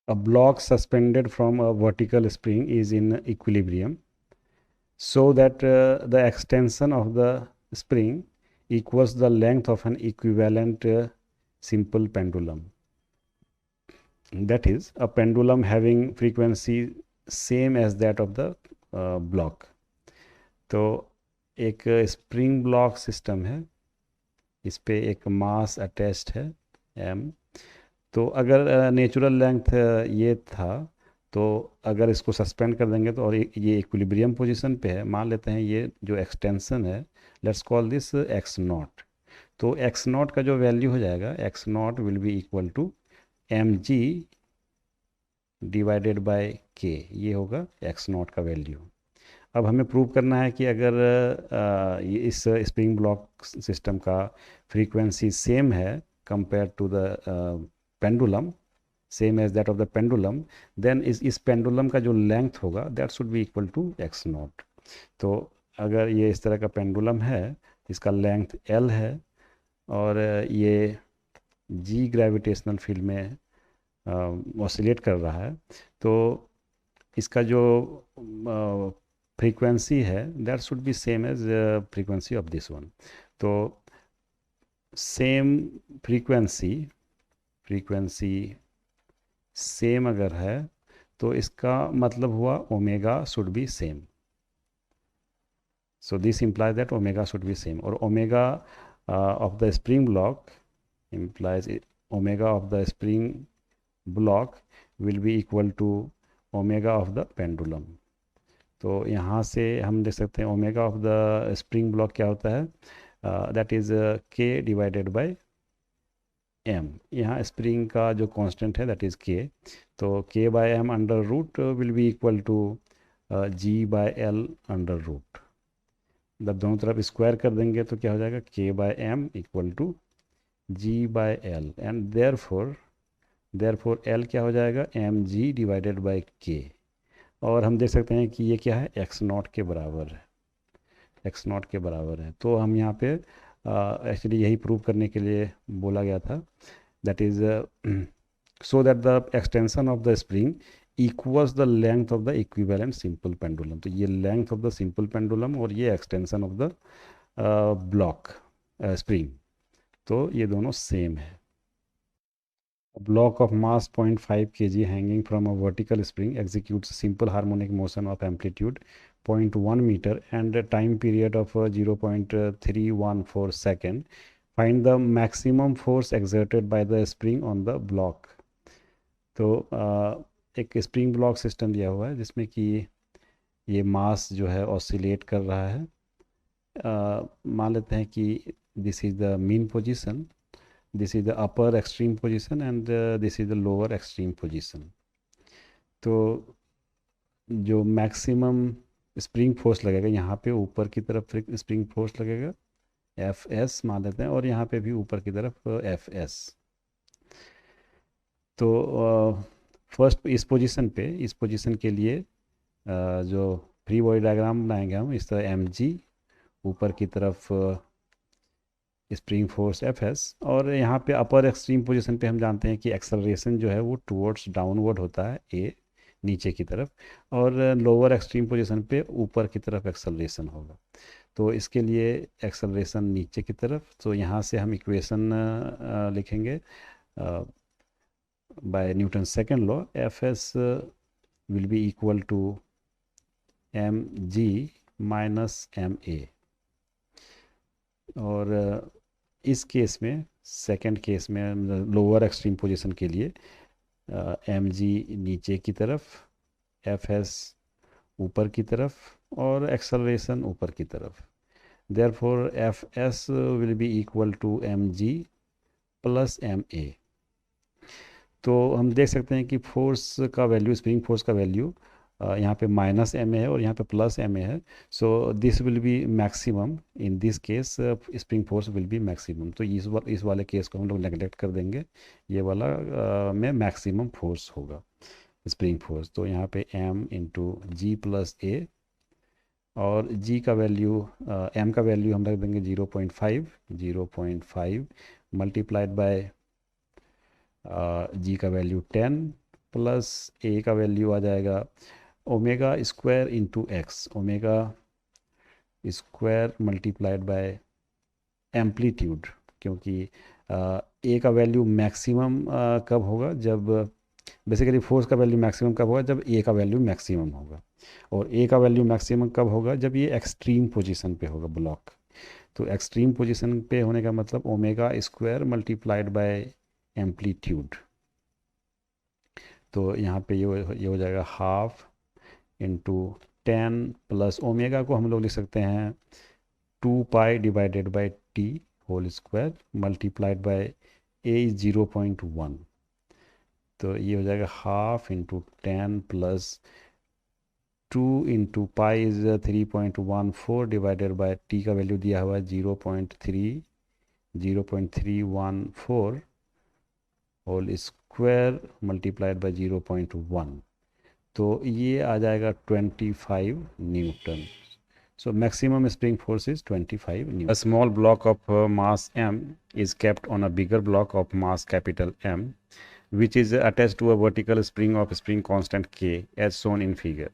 A block suspended from a vertical spring is in equilibrium so that the extension of the spring equals the length of an equivalent simple pendulum. That is, a pendulum having frequency same as that of the block. तो एक spring block system है, इस पे एक मास attached है m। तो अगर natural length ये था, तो अगर इसको सस्पेंड कर देंगे तो, और ये इक्विलिब्रियम पोजीशन पे है, मान लेते हैं ये जो एक्सटेंशन है, let's call this x not. तो x नॉट का जो वैल्यू हो जाएगा, x not will be equal to mg divided by k, ये होगा x नॉट का वैल्यू। अब हमें प्रूव करना है कि अगर ये इस स्प्रिंग ब्लॉक सिस्टम का फ्रीक्वेंसी सेम है compare to the pendulum, same as that of the pendulum, then इस पेंडुलम का जो लेंथ होगा that should be equal to x not. तो अगर ये इस तरह का पेंडुलम है, इसका लेंथ l है, और ये g ग्रेविटेशनल फील्ड में ऑसिलेट कर रहा है, तो इसका जो फ्रीक्वेंसी है that should be same as frequency of this one. तो सेम फ्रीक्वेंसी सेम अगर है तो इसका मतलब हुआ omega should be same. So this implies that omega should be same, और omega of the spring block implies omega of the spring block will be equal to omega of the pendulum। तो यहाँ से हम देख सकते हैं omega of the spring block क्या होता है, that is k divided by m। यहाँ स्प्रिंग का जो कांस्टेंट है दैट इज़ k, तो k by m under root will be equal to g by l under root. जब दोनों तरफ स्क्वायर कर देंगे तो क्या हो जाएगा, k by m equal to g by l, and therefore l क्या हो जाएगा, mg डिवाइडेड बाय k। और हम देख सकते हैं कि ये क्या है, x नॉट के बराबर है, x नॉट के बराबर है। तो हम यहाँ पे एक्चुअली यही प्रूव करने के लिए बोला गया था, that is so that the extension of the spring equals the length of the equivalent simple pendulum. तो ये length of the simple pendulum और ये extension of the block spring, तो ये दोनों सेम है। A block of mass 0.5 kg hanging from a vertical spring executes a simple harmonic motion of amplitude 0.1 meter and a time period of 0.314 second. Find the maximum force exerted by the spring on the block। तो एक spring block system दिया हुआ है जिसमें कि ये मास जो है ऑसिलेट कर रहा है। मान लेते हैं कि this is the mean position, this is the upper extreme position and this is the lower extreme position। तो जो मैक्सिमम स्प्रिंग फोर्स लगेगा यहाँ पे ऊपर की तरफ स्प्रिंग फोर्स लगेगा Fs मान लेते हैं, और यहाँ पे भी ऊपर की तरफ Fs। तो फर्स्ट इस पोजीशन के लिए जो फ्री बॉडी डायग्राम बनाएंगे हम इस तरह, mg ऊपर की तरफ स्प्रिंग फोर्स Fs, और यहाँ पे अपर एक्सट्रीम पोजीशन पे हम जानते हैं कि एक्सेलरेशन जो है वो टुवर्ड्स डाउनवर्ड होता है a, नीचे की तरफ, और लोअर एक्सट्रीम पोजीशन पे ऊपर की तरफ एक्सेलरेशन होगा। तो इसके लिए एक्सेलरेशन नीचे की तरफ, तो यहाँ से हम इक्वेशन लिखेंगे by Newton second law, Fs will be equal to mg minus ma। और इस केस में, सेकंड केस में, लोअर एक्सट्रीम पोजीशन के लिए mg नीचे की तरफ, Fs ऊपर की तरफ, और एक्सेलरेशन ऊपर की तरफ। Therefore Fs will be equal to mg plus ma। तो हम देख सकते हैं कि फोर्स का वैल्यू, स्प्रिंग फोर्स का वैल्यू यहाँ पे माइनस ma है और यहाँ पे प्लस ma है। सो this will B maximum, in this case spring force will be maximum. तो इस वाले केस को हम लोग नेगलेक्ट कर देंगे, ये वाला में मैक्सिमम फोर्स होगा स्प्रिंग फोर्स। तो यहाँ पे m into g plus a, और g का वैल्यू, m का वैल्यू हम रख देंगे 0.5 मल्टीप्लाइड बाय जी का वैल्यू 10 प्लस ए का वैल्यू आ जाएगा omega square into x, omega square multiplied bye amplitude, क्योंकि ए का वैल्यू मैक्सिमम कब होगा, जब बेसिकली फोर्स का वैल्यू मैक्सिमम कब होगा, जब ए का वैल्यू मैक्सिमम होगा, और ए का वैल्यू मैक्सिमम कब होगा, जब ये एक्सट्रीम पोजीशन पे होगा ब्लॉक। तो एक्सट्रीम पोजीशन पे होने का मतलब omega square multiplied bye amplitude. तो यहाँ पे ये हो जाएगा हाफ इंटू 10 प्लस ओमेगा को हम लोग लिख सकते हैं 2 pi divided by T whole square multiplied by a is 0.1। तो ये हो जाएगा half into 10 plus 2 into pi is 3.14 divided by T का वैल्यू दिया हुआ है 0.314 होल स्क्वायर मल्टीप्लाइड बाय 0.1। तो ये आ जाएगा 25 Newton. So maximum spring force is 25 Newton. A small block of mass m is kept on a bigger block of mass capital M, which is attached to a vertical spring of spring constant K as shown in figure.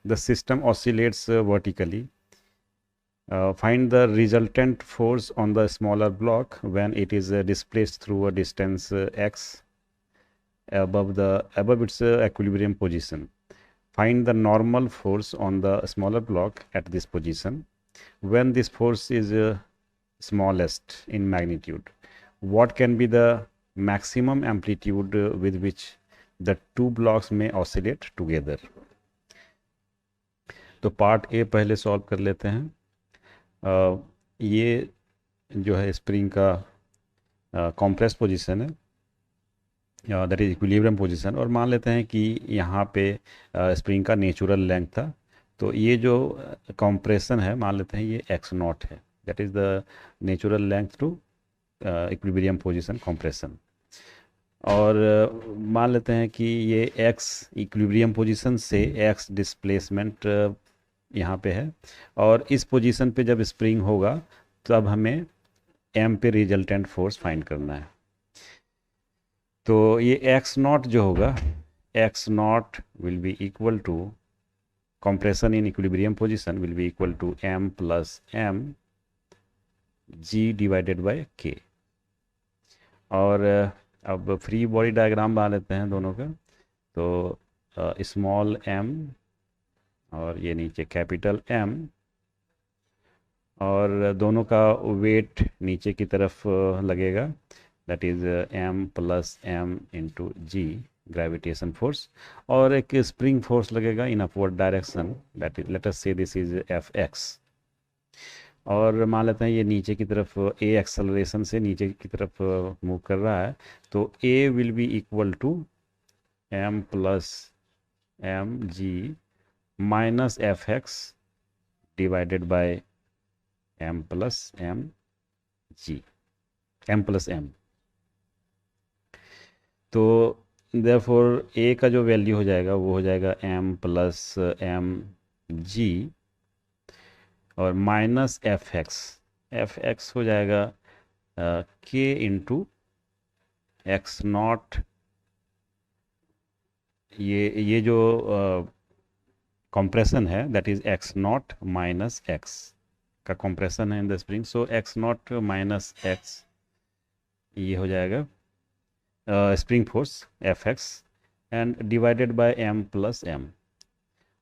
The system oscillates vertically. Find the resultant force on the smaller block when it is displaced through a distance x above its equilibrium position. Find the normal force on the smaller block at this position when this force is smallest in magnitude. What can be the maximum amplitude with which the two blocks may oscillate together? तो part A पहले solve कर लेते हैं। ये जो है spring का compress position है, दैट इज इक्विलिब्रियम पोजीशन, और मान लेते हैं कि यहाँ पे स्प्रिंग का नेचुरल लेंथ था। तो ये जो कंप्रेशन है मान लेते हैं ये एक्स नॉट है, that is the natural length to equilibrium position compression. और मान लेते हैं कि ये एक्स इक्विलिब्रियम पोजीशन से एक्स डिस्प्लेसमेंट यहाँ पे है, और इस पोजीशन पे जब स्प्रिंग होगा तब हमें एम पे रिजल्टेंट फोर्स फाइंड करना है। तो ये एक्स नॉट जो होगा, x naught will be equal to compression in equilibrium position will be equal to m plus m g divided by k। और अब फ्री बॉडी डायग्राम बना लेते हैं दोनों का। तो स्मॉल m और ये नीचे कैपिटल M, और दोनों का वेट नीचे की तरफ लगेगा, that is m plus m into g gravitation force, और एक स्प्रिंग फोर्स लगेगा in upward direction, that is let us say this is Fx। और मान लेते हैं ये नीचे की तरफ a एक्सेलरेशन से नीचे की तरफ मूव कर रहा है, तो a will be equal to m plus m g minus Fx divided by m plus m g, m plus m। तो therefore a का जो वैल्यू हो जाएगा वो हो जाएगा m प्लस m g और माइनस Fx हो जाएगा k इंटू एक्स नॉट। ये जो कंप्रेशन है that is x not minus x का कंप्रेशन है in the spring, so x not minus x ये हो जाएगा spring force Fx and divided by m plus m।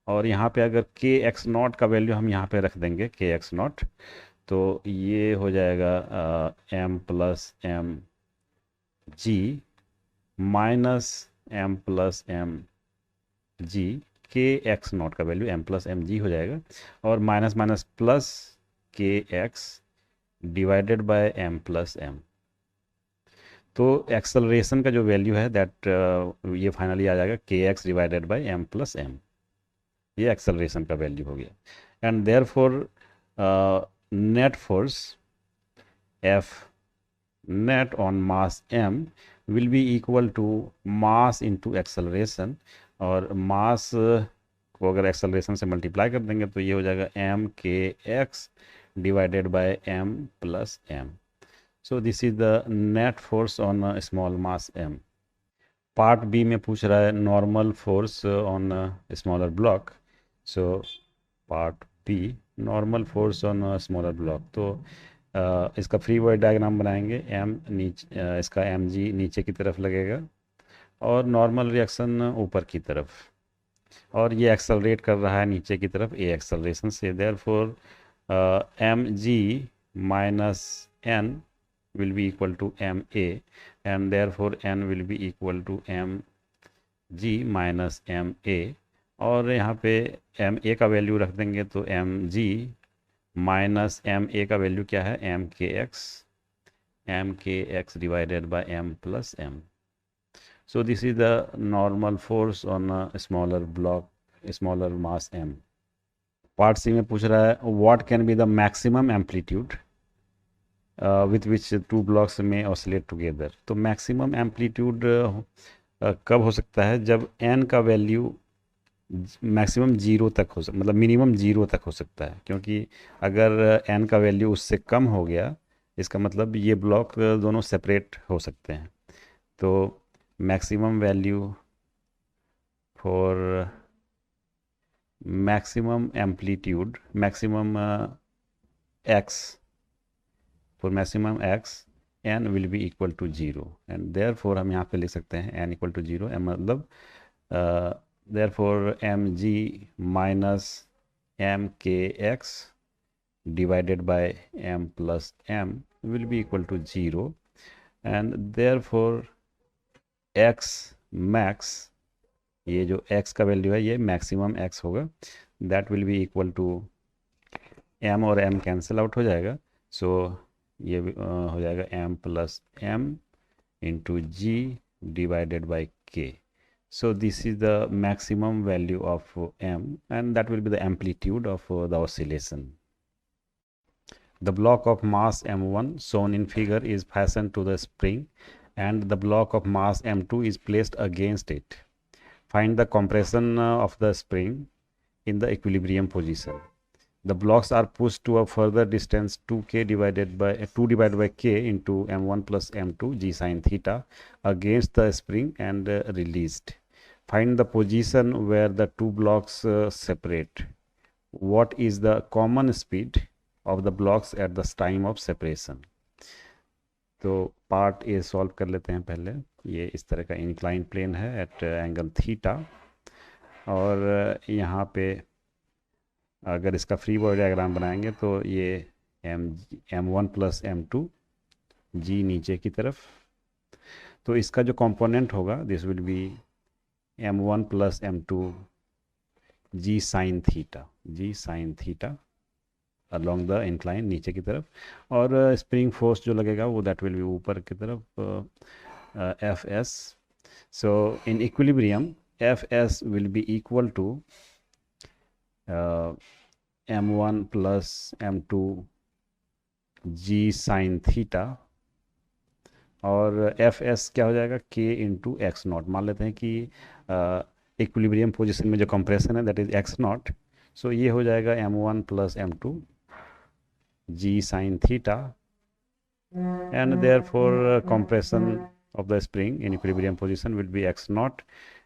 और यहाँ पे अगर के एक्स नॉट का वैल्यू हम यहाँ पे रख देंगे के एक्स नॉट, तो ये हो जाएगा m plus m g minus m plus m g, के एक्स नॉट का value m plus m g हो जाएगा, और माइनस माइनस प्लस के x divided by m plus m। तो एक्सेलरेशन का जो वैल्यू है दैट ये फाइनली आ जाएगा k x divided by m plus m, ये एक्सेलरेशन का वैल्यू हो गया। And therefore net force F net on mass m will be equal to mass into acceleration, और मास को अगर एक्सेलरेशन से मल्टीप्लाई कर देंगे तो ये हो जाएगा m के x divided by m plus m। So this is the net force on a small mass m. Part B में पूछ रहा है normal force on smaller block. So part B normal force on smaller block. तो इसका free body diagram बनाएंगे. M नीचे इसका M G नीचे की तरफ लगेगा और नॉर्मल रिएक्शन ऊपर की तरफ, और ये एक्सेलरेट कर रहा है नीचे की तरफ ए एक्सेलरेशन से. Therefore m g minus N will be equal to ma, and therefore n will be equal to mg minus ma. और यहाँ पे ma का वैल्यू रख देंगे तो mg माइनस ma का वैल्यू क्या है, mkx divided by m plus m. So this is the normal force on a smaller block, smaller mass m. Part सी में पूछ रहा है what can be the maximum amplitude with which two blocks may oscillate together. तो maximum amplitude कब हो सकता है, जब n का वैल्यू मैक्सिमम जीरो तक हो मतलब मिनिमम जीरो तक हो सकता है, क्योंकि अगर n का वैल्यू उससे कम हो गया इसका मतलब ये ब्लॉक दोनों सेपरेट हो सकते हैं. तो maximum value for maximum amplitude, maximum x, for maximum x n will be equal to 0, and therefore हम यहाँ पे लिख सकते हैं n equal to 0. मतलब therefore mg minus mkx divided by m plus m will be equal to 0, and therefore x max, ये जो x का वैल्यू है ये मैक्सिमम x होगा, that will be equal to m और m कैंसिल आउट हो जाएगा. सो ये हो जाएगा m plus m into g divided by k. So this is the maximum value of m, and that will be the amplitude of the oscillation. The block of mass m1 shown in figure is fastened to the spring, and the block of mass m2 is placed against it. Find the compression of the spring in the equilibrium position. The blocks are pushed to a further distance 2k divided by k into m1 plus m2 g sin theta against the spring and released. Find the position where the two blocks separate. What is the common speed of the blocks at the time of separation? तो part A solve कर लेते हैं पहले. ये इस तरह का incline plane है एट एंगल थीटा, और यहाँ पे अगर इसका फ्री बॉडी डायग्राम बनाएंगे तो ये m1 प्लस m2 g नीचे की तरफ. तो इसका जो कंपोनेंट होगा this will B m1 plus m2 g sine theta along the incline नीचे की तरफ, और स्प्रिंग फोर्स जो लगेगा वो दैट विल बी ऊपर की तरफ fs. So in equilibrium fs will be equal to m1 plus m2 g sine theta, और fs क्या हो जाएगा k इंटू एक्स नॉट. मान लेते हैं कि इक्विलिब्रियम पोजिशन में जो कंप्रेशन है दैट इज एक्स नॉट. सो ये हो जाएगा m1 plus m2 g sine theta, and therefore compression of the spring in equilibrium position will be x naught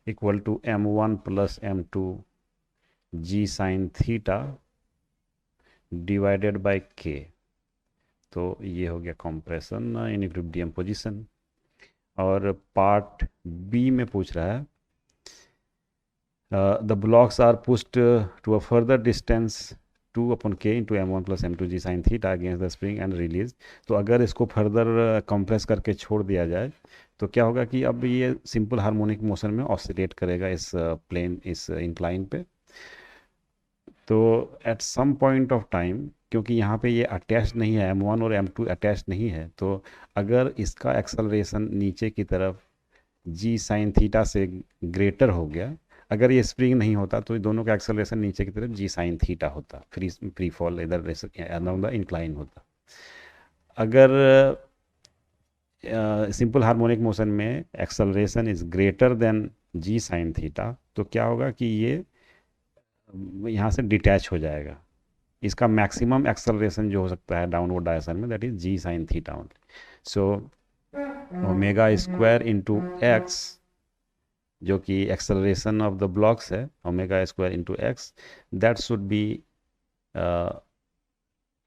equal to m1 plus m2 g sin theta divided by k. तो ये हो गया compression in equilibrium position. और part B में पूछ रहा है the blocks are pushed to a further distance 2 upon k into m1 plus m2 g sin theta against the spring and released. तो अगर इसको फर्दर कंप्रेस करके छोड़ दिया जाए तो क्या होगा कि अब ये सिंपल हार्मोनिक मोशन में ऑसिलेट करेगा इस प्लेन, इस इंक्लाइन पे. तो at some point of time, क्योंकि यहाँ पे ये अटैच नहीं है, m1 और m2 अटैच नहीं है, तो अगर इसका एक्सेलरेशन नीचे की तरफ g साइन थीटा से ग्रेटर हो गया, अगर ये स्प्रिंग नहीं होता तो दोनों का एक्सेलरेशन नीचे की तरफ जी साइन थीटा होता, फ्री फॉल इधर अराउंड द इंक्लाइन होता. अगर सिंपल हार्मोनिक मोशन में acceleration is greater than g sine theta, तो क्या होगा कि ये यहाँ से डिटैच हो जाएगा इसका मैक्सिमम एक्सेलरेशन जो हो सकता है डाउनवर्ड डायरेक्शन में, that is g sine theta only. So omega square into x, जो कि एक्सेलरेशन ऑफ द ब्लॉक्स है, omega square into x, that should be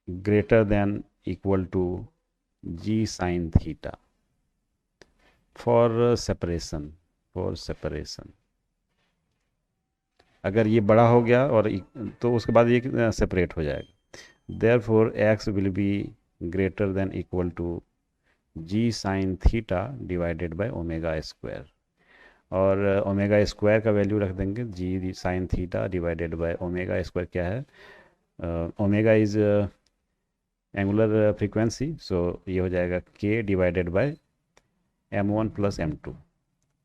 greater than equal to g sin theta for separation. अगर ये बड़ा हो गया और तो उसके बाद ये सेपरेट हो जाएगा. therefore x will be greater than equal to g sin theta divided by omega square. और ओमेगा स्क्वायर का वैल्यू रख देंगे g sine theta divided by omega square. क्या है? Omega is angular frequency, so ये हो जाएगा k divided by m1 plus m2,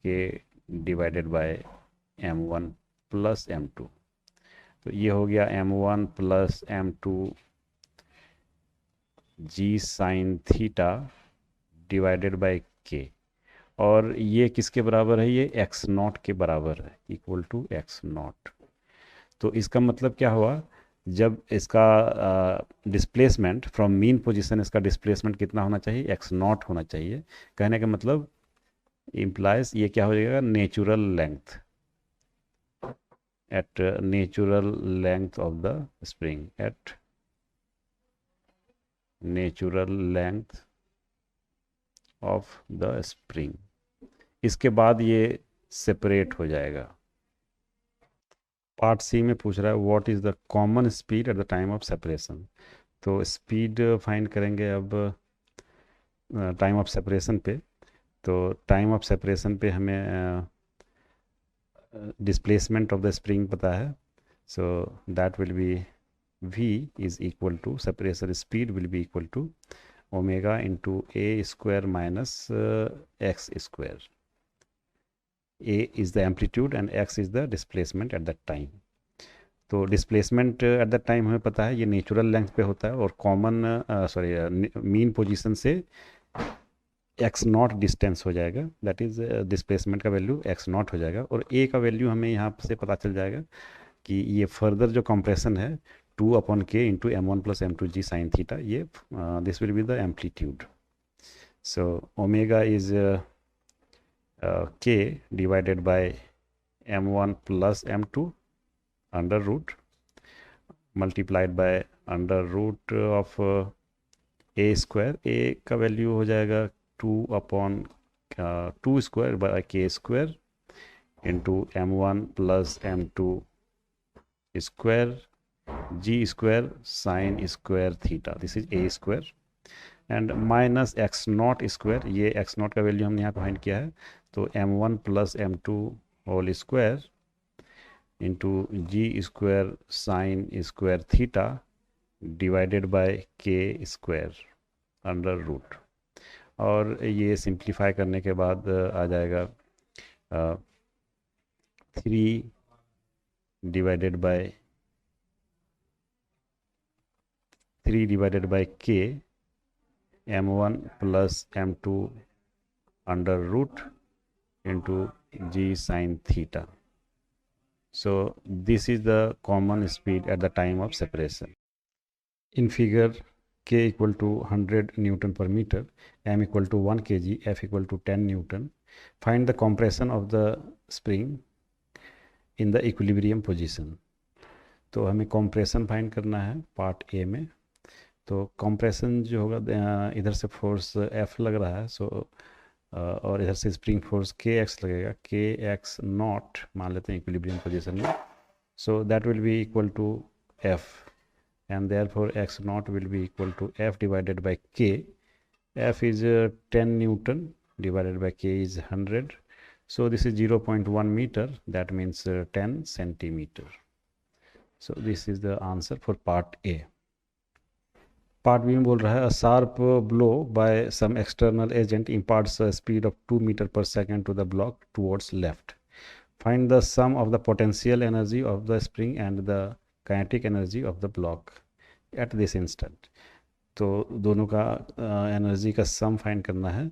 k divided by m1 plus m2. तो ये हो गया m1 plus m2 g sine theta divided by k. और ये किसके बराबर है? ये x नॉट के बराबर है, इक्वल टू x नॉट. तो इसका मतलब क्या हुआ? जब इसका डिस्प्लेसमेंट फ्रॉम मीन पोजीशन, इसका डिस्प्लेसमेंट कितना होना चाहिए? x नॉट होना चाहिए. कहने का मतलब इम्प्लाइज ये क्या हो जाएगा? Natural length, at natural length of the spring, at natural length of the spring. इसके बाद ये सेपरेट हो जाएगा. पार्ट सी में पूछ रहा है what is the common speed at the time of separation. तो स्पीड फाइंड करेंगे अब टाइम ऑफ सेपरेशन पे. तो टाइम ऑफ सेपरेशन पे हमें डिस्प्लेसमेंट ऑफ द स्प्रिंग पता है. सो that will be v is equal to separation speed will be equal to omega into a square minus x square. a is the amplitude and x is the displacement at that time. तो displacement at the time हमें पता है ये natural length पे होता है, और common mean position से एक्स नॉट डिस्टेंस हो जाएगा, दैट इज डिस्प्लेसमेंट का वैल्यू एक्स नॉट हो जाएगा. और ए का वैल्यू हमें यहाँ से पता चल जाएगा कि ये फर्दर जो कंप्रेशन है 2/k into m1 plus m2 g sine theta, ये this will be the amplitude. So omega is k divided by m1 plus m2 under root multiplied by under root of a square. a का value हो जाएगा 2/2 square by k square into m1 plus m2 square g square sin square theta. this is a square and minus x naught square. ये x naught का value हमने यहाँ find किया है, तो m1 plus m2 whole square into g square sine square theta divided by k square under root. और ये simplify करने के बाद आ जाएगा 3 divided by k m1 plus m2 under root into g sin theta. So this is the common speed at the time of separation. In figure, k equal to 100 Newton per meter, m equal to 1 kg, f equal to 10 Newton. Find the compression of the spring in the equilibrium position. तो हमें compression find करना है part A में. तो compression जो होगा, इधर से फोर्स F लग रहा है, सो और इधर से स्प्रिंग फोर्स kx लगेगा, kx नॉट मान लेते हैं इक्विलिब्रियम पोजीशन में. So that will be equal to F and therefore x not will be equal to F divided by k. F is 10 newton divided by k is 100. So this is 0.1 metre, that means 10 centimetre. So this is the answer for part A. Part B में बोल रहा है a sharp blow bye some external agent imparts a speed of 2 meter per second to the block towards left. Find the sum of the potential energy of the spring and the kinetic energy of the block at this instant. तो दोनों का energy का sum find करना है,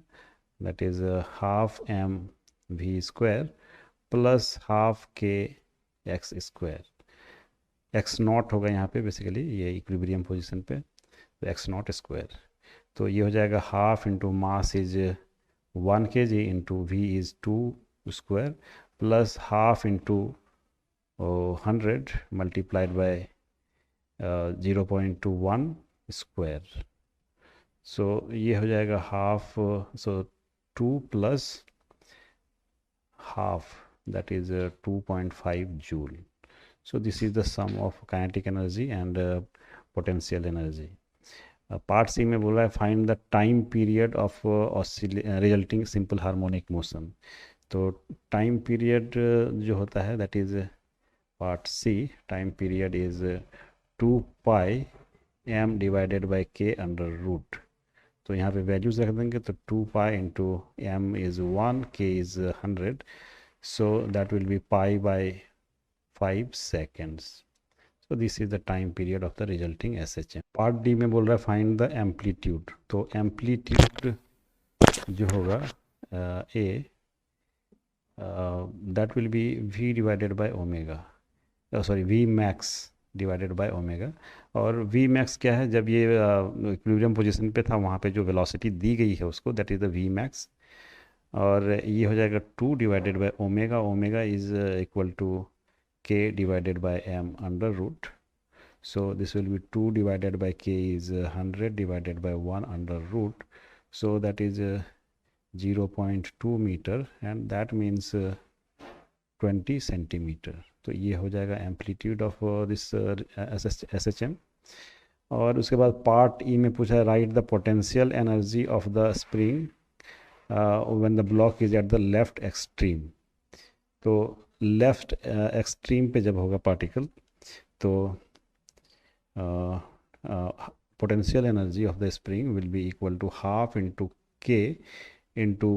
that is half mv square plus half k x square. X not होगा यहाँ पे basically ये इक्विलिब्रियम पोजीशन पे, तो एक्स नॉट स्क्वायर। तो ये हो जाएगा half into mass is 1 kg into v is 2 square plus half into 100 multiplied by 0.21 square. So ये हो जाएगा half, so 2 plus half that is 2.5 joule. So this is the sum of kinetic energy and potential energy. Part सी में बोल रहा है find the time period of resulting simple harmonic motion. तो time period जो होता है that is part C, time period is 2 pi m divided by k under root. तो यहाँ पे वैल्यूज रख देंगे, तो 2 pi into m is 1, k is 100, so that will be pi by 5 seconds. So this is the time period of the resulting SHM. Part D में बोल रहा है फाइंड द एम्पलीट्यूड। तो एम्पलीट्यूड जो होगा A that will be v divided by omega, sorry v max divided by omega. और v max क्या है, जब ये इक्विलिब्रियम पोजीशन पे था वहाँ पे जो वेलोसिटी दी गई है उसको that is the v max. और ये हो जाएगा 2 divided by omega, omega is equal to k divided by m under root. So this will be 2 divided by k is 100 divided by 1 under root. So that is 0.2 meter and that means 20 centimeter. तो ये हो जाएगा amplitude of this SHM। और उसके बाद part e में पूछा है right the potential energy of the spring when the block is at the left extreme. तो लेफ्ट एक्सट्रीम पे जब होगा पार्टिकल तो potential energy of the spring will be equal to half into k into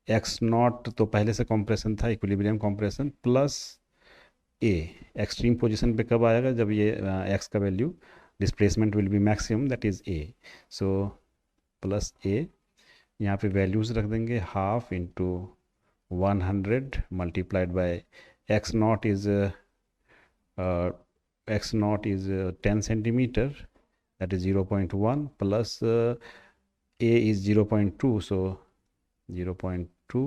x not, तो पहले से compression था equilibrium compression, plus a। Extreme position पे कब आएगा, जब ये x का value displacement will be maximum that is a। So plus a, यहाँ पे वैल्यूज रख देंगे, half into 100 multiplied bye x not is x naught is 10 centimeter, that is 0.1 plus a is 0.2, so 0.2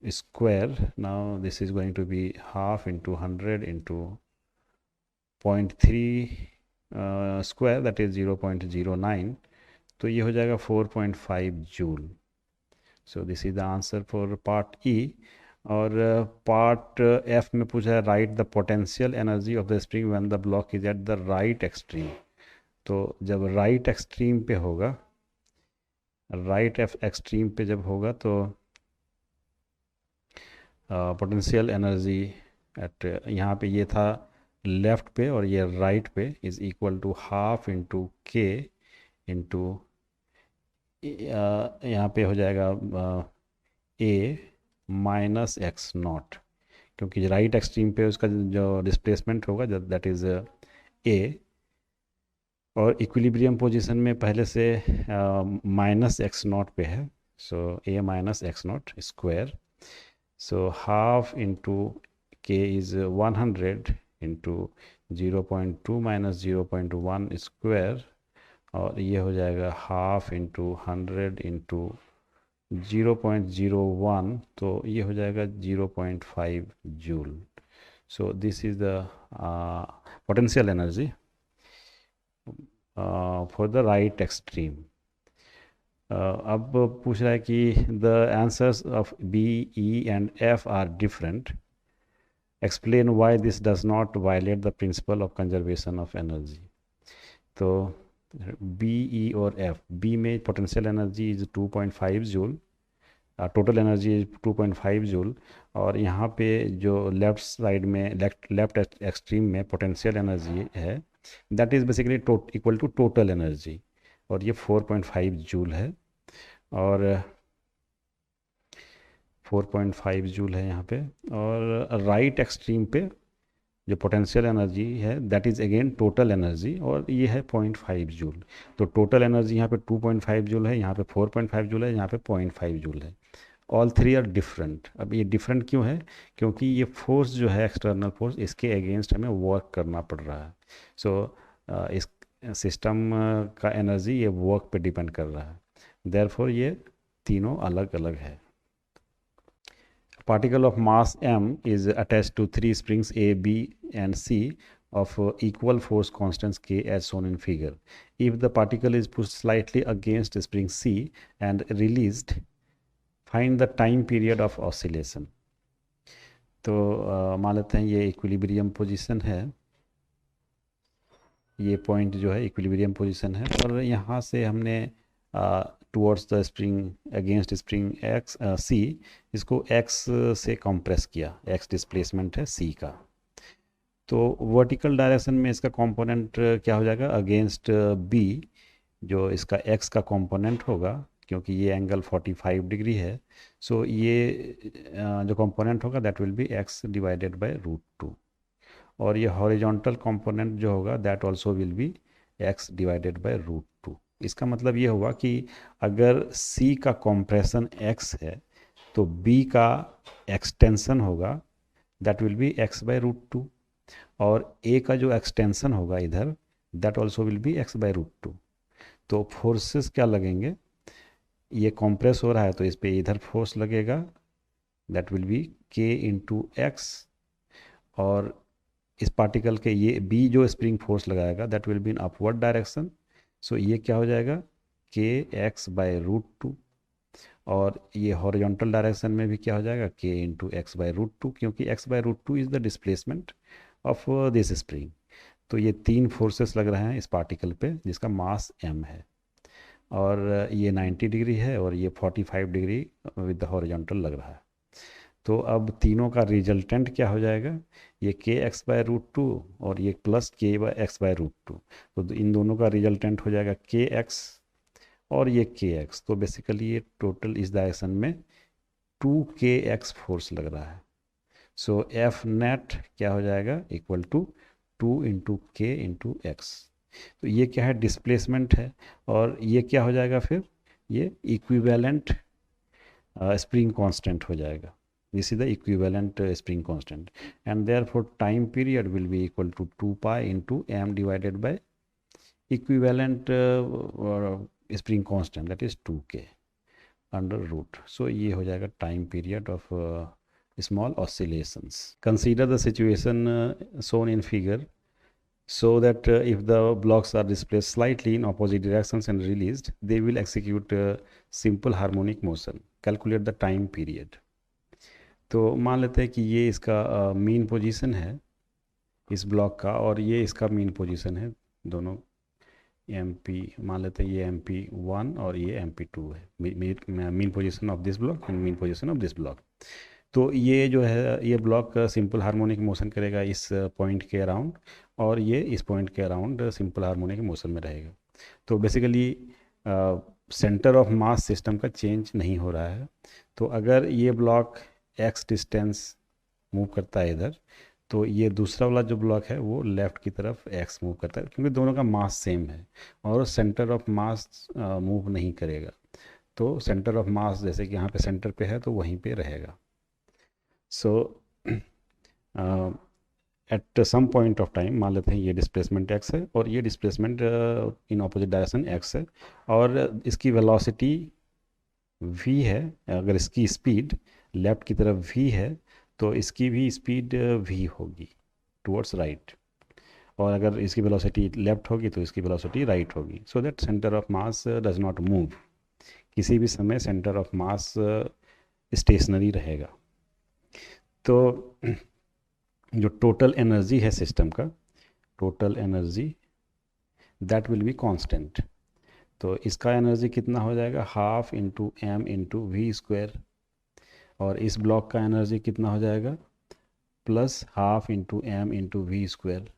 square. Now this is going to be half into 100 into 0.3 square, that is 0.09. तो ये हो जाएगा 4.5 joule. So this is the answer for part E. और part F में पूछा है right the potential energy of the spring when the block is at the right extreme. तो जब राइट एक्सट्रीम पे होगा, राइट एक्सट्रीम पे जब होगा तो पोटेंशियल एनर्जी एट, यहाँ पे ये था लेफ्ट पे और ये राइट पे, is equal to half into k into यहाँ पे हो जाएगा ए माइनस एक्स नॉट, क्योंकि राइट एक्सट्रीम पे उसका जो डिस्प्लेसमेंट होगा दैट इज़ ए, और इक्विलिब्रियम पोजीशन में पहले से माइनस एक्स नॉट पे है, so A minus x not square. So half into K is 100 into 0.2 minus 0.1 square, और ये हो जाएगा हाफ इंटू 100 इंटू 0.01, तो ये हो जाएगा 0.5 joule. So this is the potential energy for the right extreme. अब पूछ रहा है कि the answers of B, E and F are different, explain why this does not violate the principle of conservation of energy. तो B, E और F, B में potential energy is 2.5 joule, total energy is 2.5 joule, और यहाँ पे जो left side में left extreme में potential energy है that is basically equal to total energy, और ये 4.5 जूल है, और 4.5 जूल है यहाँ पे। और राइट एक्सट्रीम पे जो पोटेंशियल एनर्जी है that is again total energy, और ये है 0.5 जूल। तो टोटल एनर्जी यहाँ पे 2.5 जूल है, यहाँ पे 4.5 जूल है, यहाँ पे 0.5 जूल है। All three are different. अब ये डिफरेंट क्यों है? क्योंकि ये फोर्स जो है एक्सटर्नल फोर्स, इसके अगेंस्ट हमें वर्क करना पड़ रहा है। सो इस सिस्टम का एनर्जी ये वर्क पे डिपेंड कर रहा है, देयरफॉर ये तीनों अलग अलग है। Particle of mass m is attached to three springs A, B and C of equal force constants K as shown in figure. If the particle is pushed slightly against spring C and released, find the time period of oscillation. तो मान लेते हैं ये equilibrium position है, ये point जो है equilibrium position है, और यहाँ से हमने towards the spring, against spring x c, इसको एक्स से कंप्रेस किया, एक्स डिस्प्लेसमेंट है सी का। तो वर्टिकल डायरेक्शन में इसका कंपोनेंट क्या हो जाएगा? अगेंस्ट बी जो इसका एक्स का कंपोनेंट होगा, क्योंकि ये एंगल 45 डिग्री है, सो ये जो कंपोनेंट होगा that will B x divided by √2, और ये हॉरिजॉन्टल कंपोनेंट जो होगा that also will B x divided by √2। इसका मतलब ये हुआ कि अगर C का कंप्रेशन x है तो B का एक्सटेंशन होगा that will be x by √2, और A का जो एक्सटेंशन होगा इधर that also will be x by √2। तो फोर्सेस क्या लगेंगे? ये कंप्रेस हो रहा है तो इस पे इधर फोर्स लगेगा that will be k into x, और इस पार्टिकल के ये B जो स्प्रिंग फोर्स लगाएगा that will be in upward direction, so ये क्या हो जाएगा? k x बाय √2, और ये हॉरिजॉन्टल डायरेक्शन में भी क्या हो जाएगा? k इंटू एक्स बाय √2, क्योंकि x by √2 is the displacement of this spring. तो ये तीन फोर्सेस लग रहे हैं इस पार्टिकल पे जिसका मास m है, और ये 90 डिग्री है और ये 45 डिग्री विद द हॉरिजॉन्टल लग रहा है। तो अब तीनों का रिजल्टेंट क्या हो जाएगा? ये के एक्स बाय √2 और ये प्लस के एक्स बाय √2, तो इन दोनों का रिजल्टेंट हो जाएगा के एक्स और ये के एक्स। तो बेसिकली ये टोटल इस डायरेक्शन में 2k x फोर्स लग रहा है। सो एफ नेट क्या हो जाएगा? Equal to 2 into k into x. तो ये क्या है? डिस्प्लेसमेंट है, और ये क्या हो जाएगा फिर? ये इक्विवेलेंट स्प्रिंग कांस्टेंट हो जाएगा। This is the equivalent spring constant, and therefore time period will be equal to 2 pi into m divided by equivalent spring constant, that is 2k under root. So ये हो जाएगा time period of small oscillations. Consider the situation shown in figure, so that if the blocks are displaced slightly in opposite directions and released, they will execute simple harmonic motion. Calculate the time period. तो मान लेते हैं कि ये इसका mean position है इस block का, और ये इसका मीन पोजीशन है, दोनों MP मान लेते हैं, ये MP1 और ये MP2 है, mean position of this block and mean position of this block. तो ये जो है ये ब्लॉक सिंपल हार्मोनिक मोशन करेगा इस पॉइंट के अराउंड, और ये इस पॉइंट के अराउंड सिंपल हार्मोनिक मोशन में रहेगा। तो basically centre of mass system का चेंज नहीं हो रहा है। तो अगर ये ब्लॉक x डिस्टेंस मूव करता है इधर, तो ये दूसरा वाला जो ब्लॉक है वो लेफ़्ट की तरफ x मूव करता है, क्योंकि दोनों का मास सेम है, और सेंटर ऑफ मास मूव नहीं करेगा। तो सेंटर ऑफ मास जैसे कि यहाँ पे सेंटर पे है तो वहीं पे रहेगा। So at some point of time मान लेते हैं ये डिस्प्लेसमेंट x है और ये displacement in opposite direction x है, और इसकी वेलोसिटी v है। अगर इसकी स्पीड लेफ़्ट की तरफ v है तो इसकी भी स्पीड v होगी टुवर्ड्स राइट, और अगर इसकी वेलोसिटी लेफ़्ट होगी तो इसकी वेलोसिटी राइट होगी। So that centre of mass does not move, किसी भी समय सेंटर ऑफ मास स्टेशनरी रहेगा। तो जो टोटल एनर्जी है सिस्टम का, total energy that will be constant. तो इसका एनर्जी कितना हो जाएगा? Half into M into we square, और इस ब्लॉक का एनर्जी कितना हो जाएगा? Plus half into M into we square.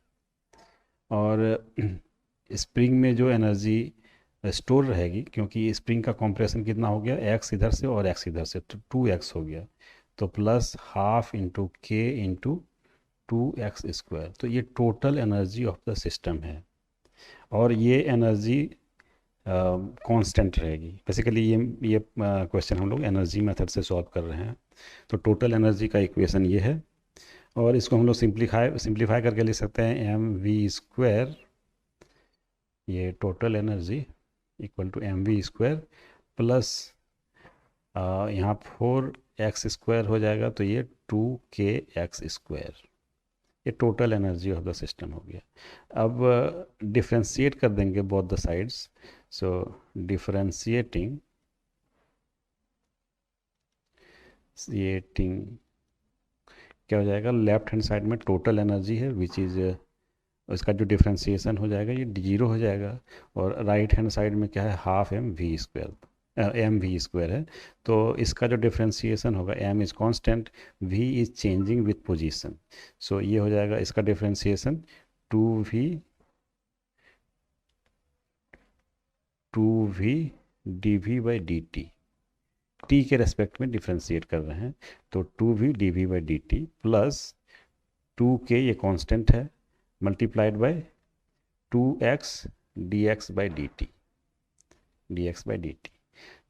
और स्प्रिंग में जो एनर्जी स्टोर रहेगी, क्योंकि स्प्रिंग का कंप्रेशन कितना हो गया? x इधर से और x इधर से, तो 2x हो गया, तो plus half into k into 2x square. तो ये total energy of the system है, और ये एनर्जी कांस्टेंट रहेगी। बेसिकली ये क्वेश्चन हम लोग एनर्जी मेथड से सॉल्व कर रहे हैं। तो टोटल एनर्जी का इक्वेशन ये है, और इसको हम लोग सिंप्लीफाई करके लिख सकते हैं एम वी स्क्वायर, ये total energy equal to m we square plus यहाँ 4x² हो जाएगा, तो ये 2kx², ये total energy of the system हो गया। अब डिफ्रेंशिएट कर देंगे both the sides, so differentiating क्या हो जाएगा, लेफ्ट हैंड साइड में टोटल एनर्जी है विच इज़, इसका जो डिफ्रेंशिएशन हो जाएगा ये 0 हो जाएगा, और राइट हैंड साइड में क्या है, हाफ एम वी स्क्वायर है। तो इसका जो डिफ्रेंशिएशन होगा, M is constant, V is changing with position, so ये हो जाएगा इसका डिफ्रेंशिएशन 2v dv/dt, t के रेस्पेक्ट में डिफ्रेंशिएट कर रहे हैं, तो 2v dv/dt प्लस 2k, ये कांस्टेंट है, मल्टीप्लाइड बाय 2x dx/dt।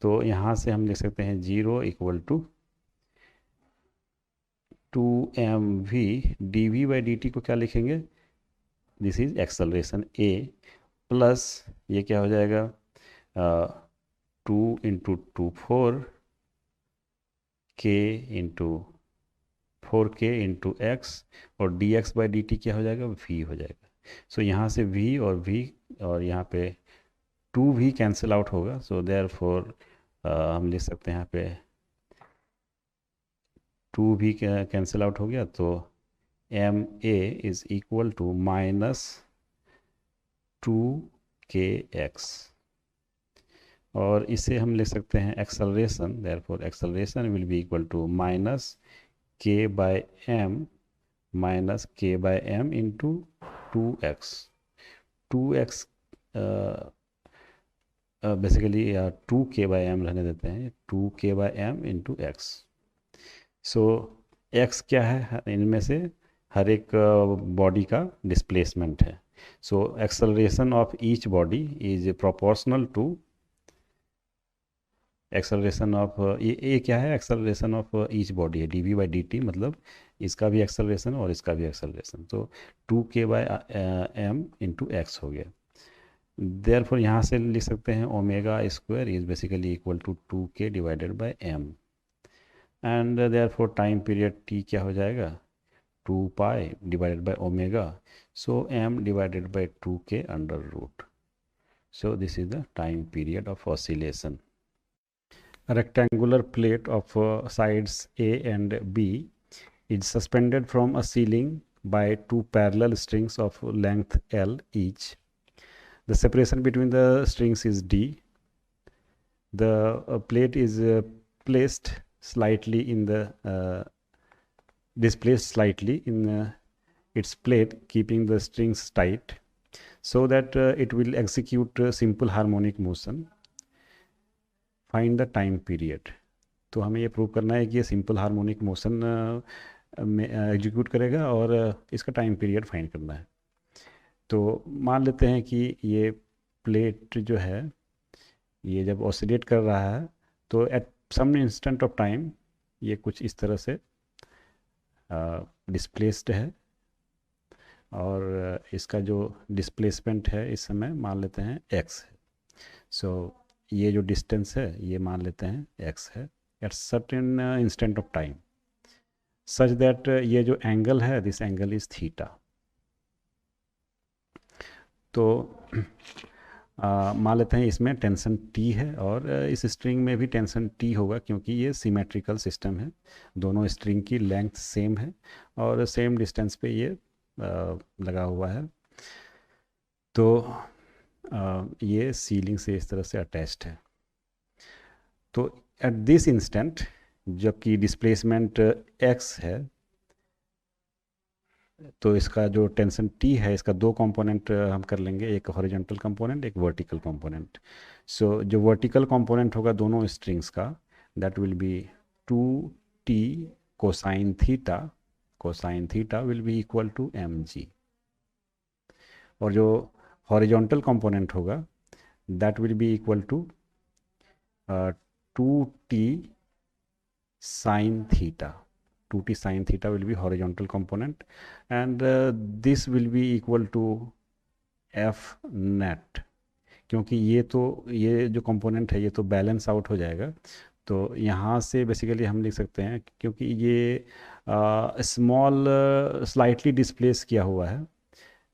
तो यहाँ से हम लिख सकते हैं 0 इक्वल टू 2mv dv/dt को क्या लिखेंगे, this is acceleration a, plus ये क्या हो जाएगा 2 into 2 4k into 4k into x, और dx/dt क्या हो जाएगा, v हो जाएगा। सो यहाँ से v और यहाँ पे 2v कैंसिल आउट होगा, सो देयरफॉर हम लिख सकते हैं यहाँ पे 2v कैंसिल आउट हो गया, तो ma is equal to -2kx, और इसे हम लिख सकते हैं acceleration, therefore acceleration will be equal to -k/m into 2x। 2x basically 2k/m रहने देते हैं, 2k/m इंटू एक्स। सो x क्या है, इनमें से हर एक बॉडी का डिस्प्लेसमेंट है। So acceleration of each body is proportional to acceleration of, ये क्या है, एक्सेलरेशन ऑफ ईच बॉडी है, dv/dt, मतलब इसका भी एक्सेलरेशन और इसका भी एक्सेलरेशन, तो 2k/m इंटू एक्स हो गया। देयरफॉर यहाँ से लिख सकते हैं omega square is basically equal to 2k divided by m, and therefore time period t क्या हो जाएगा, 2 pi divided by omega, so m divided by 2k under root. So this is the time period of oscillation. A rectangular plate of sides A and B is suspended from a ceiling by two parallel strings of length L each. The separation between the strings is D. The plate is placed slightly in the displaced slightly in its plate, keeping the strings tight so that it will execute simple harmonic motion. Find the time period. तो हमें ये prove करना है कि ये simple harmonic motion में execute करेगा, और इसका टाइम पीरियड फाइंड करना है। तो मान लेते हैं कि ये प्लेट जो है ये जब ऑसिलेट कर रहा है, तो at some instant of time ये कुछ इस तरह से डिस्प्लेस्ड है, और इसका जो डिस्प्लेसमेंट है इस समय मान लेते हैं x है। सो ये जो डिस्टेंस है ये मान लेते हैं x है at certain instant of time, such that ये जो एंगल है, दिस एंगल इज थीटा। तो मान लेते हैं इसमें टेंशन T है, और इस स्ट्रिंग में भी टेंशन T होगा, क्योंकि ये सिमेट्रिकल सिस्टम है, दोनों स्ट्रिंग की लेंथ सेम है और सेम डिस्टेंस पे ये लगा हुआ है। तो ये सीलिंग से इस तरह से अटैच्ड है। तो एट दिस इंस्टेंट जबकि डिस्प्लेसमेंट x है, तो इसका जो टेंशन T है, इसका दो कंपोनेंट हम कर लेंगे, एक हॉरिजॉन्टल कंपोनेंट, एक वर्टिकल कंपोनेंट। सो जो वर्टिकल कंपोनेंट होगा दोनों स्ट्रिंग्स का, that will be 2t cosine theta will be equal to mg, और जो हॉरिजॉन्टल कंपोनेंट होगा that will be equal to 2t sin theta. 2t sin theta will be horizontal component, and this will be equal to f net, क्योंकि ये जो component है ये तो balance out हो जाएगा। तो यहाँ से बेसिकली हम लिख सकते हैं, क्योंकि ये स्मॉल स्लाइटली डिस्प्लेस किया हुआ है,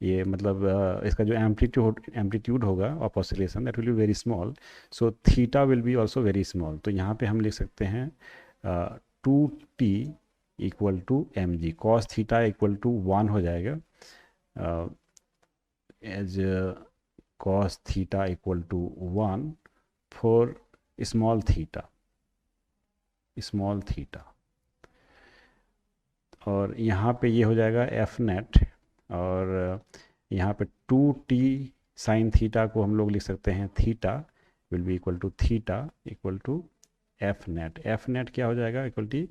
ये मतलब इसका जो एम्पलीट्यूड होगा of oscillation that will be very small, so theta will be also very small. तो यहाँ पे हम लिख सकते हैं 2t equal to M g, cos theta equal to 1 हो जाएगा, as cos theta equal to 1 for small theta, और यहाँ पे ये हो जाएगा f net, और यहाँ पे 2t sin theta को हम लोग लिख सकते हैं theta will be equal to theta equal to f net। f net क्या हो जाएगा, equal to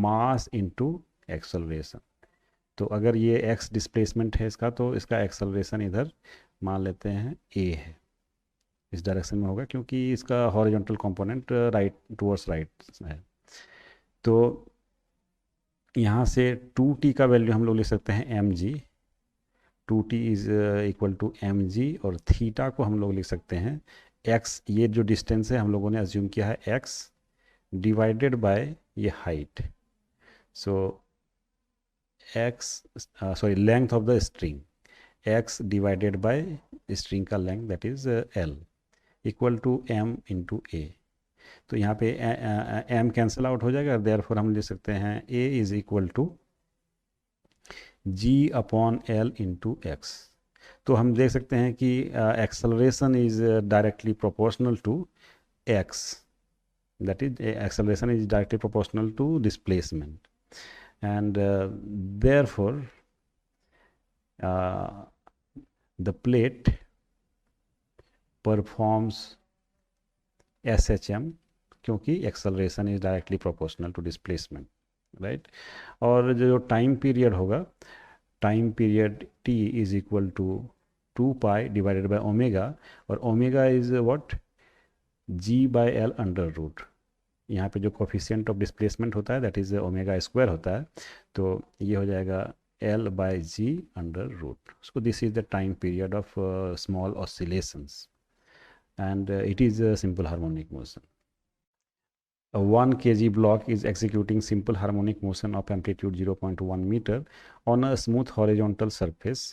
mass into acceleration. तो अगर ये x डिस्प्लेसमेंट है इसका, तो इसका एक्सेलरेशन इधर मान लेते हैं a है, इस डायरेक्शन में होगा, क्योंकि इसका horizontal component right towards right है। तो यहाँ से 2t का वैल्यू हम लोग लिख सकते हैं mg, 2t is equal to mg, और थीटा को हम लोग लिख सकते हैं x, ये जो डिस्टेंस है हम लोगों ने अज्यूम किया है x डिवाइडेड बाय ये height, so length of the string, x divided by string का length that is l equal to m into a। तो यहाँ पे m कैंसिल आउट हो जाएगा, देयरफॉर हम लिख सकते हैं a is equal to g upon l into x। तो हम देख सकते हैं कि acceleration is directly proportional to x, that is acceleration is directly proportional to displacement, and therefore the plate performs SHM, क्योंकि acceleration is directly proportional to displacement, right. और जो time period होगा, time period t is equal to 2 pi divided by omega, और omega is what, g by L under root. यहाँ पे जो coefficient of displacement होता है दैट इज ओमेगा स्क्वायर होता है, तो ये हो जाएगा L by ji under root. So this is the time period of small oscillations, and it is a simple harmonic motion. A 1 kg block is executing simple harmonic motion of amplitude 0.1 meter on a smooth horizontal surface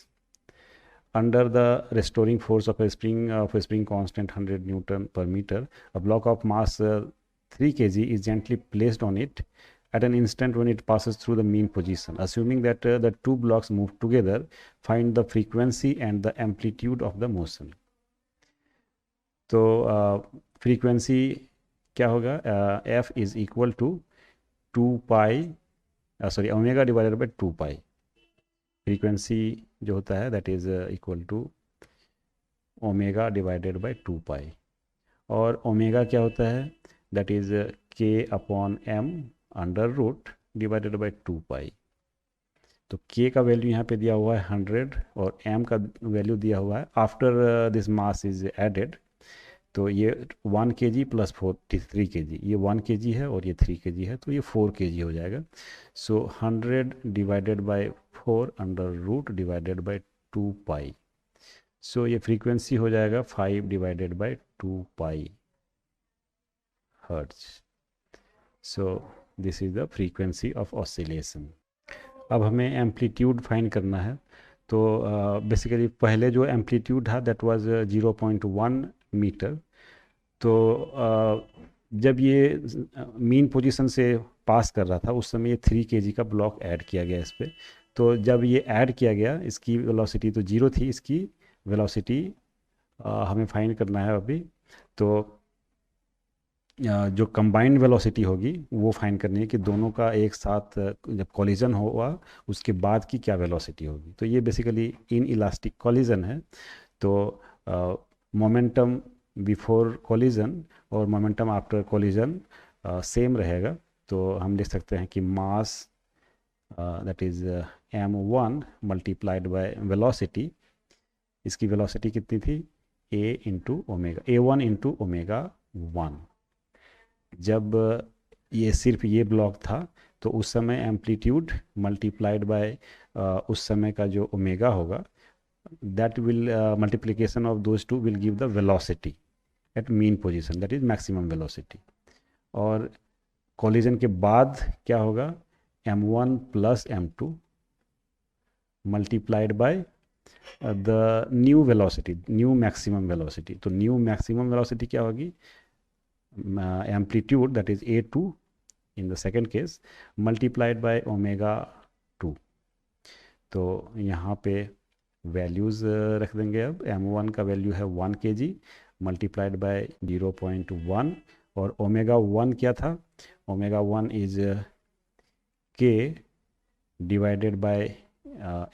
under the restoring force of a spring constant 100 Newton per meter. A block of mass 3 kg is gently placed on it at an instant when it passes through the mean position. Assuming that the two blocks move together, find the frequency and the amplitude of the motion. तो frequency क्या होगा, f is equal to 2 pi sorry omega divided by 2 pi. Frequency जो होता है that is equal to omega divided by 2 pi, और omega क्या होता है that is k upon m under root divided by 2 pi. तो k का value यहाँ पे दिया हुआ है 100 और m का वैल्यू दिया हुआ है after this mass is added. तो ये 1 kg प्लस 3 kg, ये 1 kg है और ये 3 kg है, तो ये 4 kg हो जाएगा। So 100 divided by 4 under root divided by 2 pi. So ये फ्रीक्वेंसी हो जाएगा 5 divided by 2 pi hertz. So this is the frequency of oscillation. अब हमें एम्पलीट्यूड फाइंड करना है। तो बेसिकली पहले जो एम्पलीट्यूड था दैट वाज 0.1 मीटर। तो जब ये मीन पोजीशन से पास कर रहा था उस समय ये 3 kg का ब्लॉक ऐड किया गया इस पर। तो जब ये ऐड किया गया इसकी वेलोसिटी तो 0 थी, इसकी वेलोसिटी हमें फाइंड करना है अभी। तो जो कंबाइंड वेलोसिटी होगी वो फाइंड करनी है कि दोनों का एक साथ जब कॉलिजन हुआ उसके बाद की क्या वेलोसिटी होगी। तो ये बेसिकली इन इलास्टिक कॉलिजन है। तो मोमेंटम बिफोर कॉलिजन और मोमेंटम आफ्टर कॉलिजन सेम रहेगा। तो हम लिख सकते हैं कि mass that is m1 multiplied by velocity. इसकी वेलोसिटी कितनी थी A into omega, A1 into omega 1। जब ये सिर्फ ये ब्लॉक था तो उस समय एम्पलीट्यूड मल्टीप्लाइड बाय उस समय का जो ओमेगा होगा, that will multiplication of those two will give the velocity at mean position, that is maximum velocity। और कोलिजन के बाद क्या होगा, m1 plus m2 multiplied by the new velocity, new maximum velocity. तो न्यू मैक्सिमम वेलोसिटी क्या होगी, amplitude that is a2 in the second case multiplied by omega 2। तो यहाँ पे वैल्यूज़ रख देंगे। अब m1 का वैल्यू है 1 kg मल्टीप्लाइड बाय 0.1, और ओमेगा 1 क्या था, omega 1 is k divided by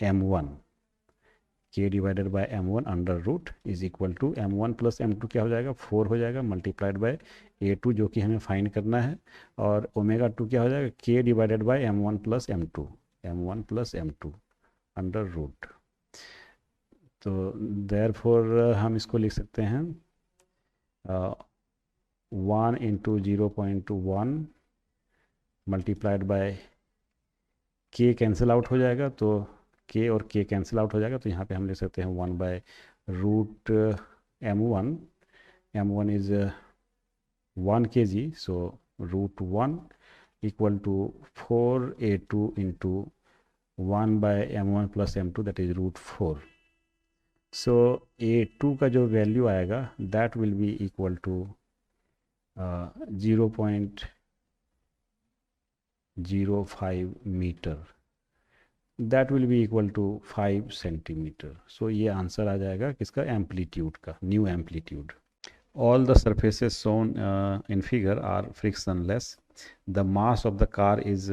m1, k divided by m1 under root is equal to m1 plus m2 क्या हो जाएगा, 4 हो जाएगा मल्टीप्लाइड बाय a2 जो कि हमें फाइंड करना है, और ओमेगा 2 क्या हो जाएगा, k divided by m1 plus m2, m1 plus m2 under root. तो देयरफॉर हम इसको लिख सकते हैं 1 into 0.1 multiplied by k cancel out हो जाएगा, तो k और k कैंसिल आउट हो जाएगा, तो यहाँ पे हम लिख सकते हैं 1 by root m1, m1 is 1 kg, so root 1 equal to 4a2 into 1 by m1 plus m2 that is root 4। So a2 का जो वैल्यू आएगा that will be equal to 0.05 meter, that will be equal to 5 centimeter. So ये answer आ जाएगा किसका, amplitude का, new amplitude. All the surfaces shown in figure are frictionless. The mass of the car is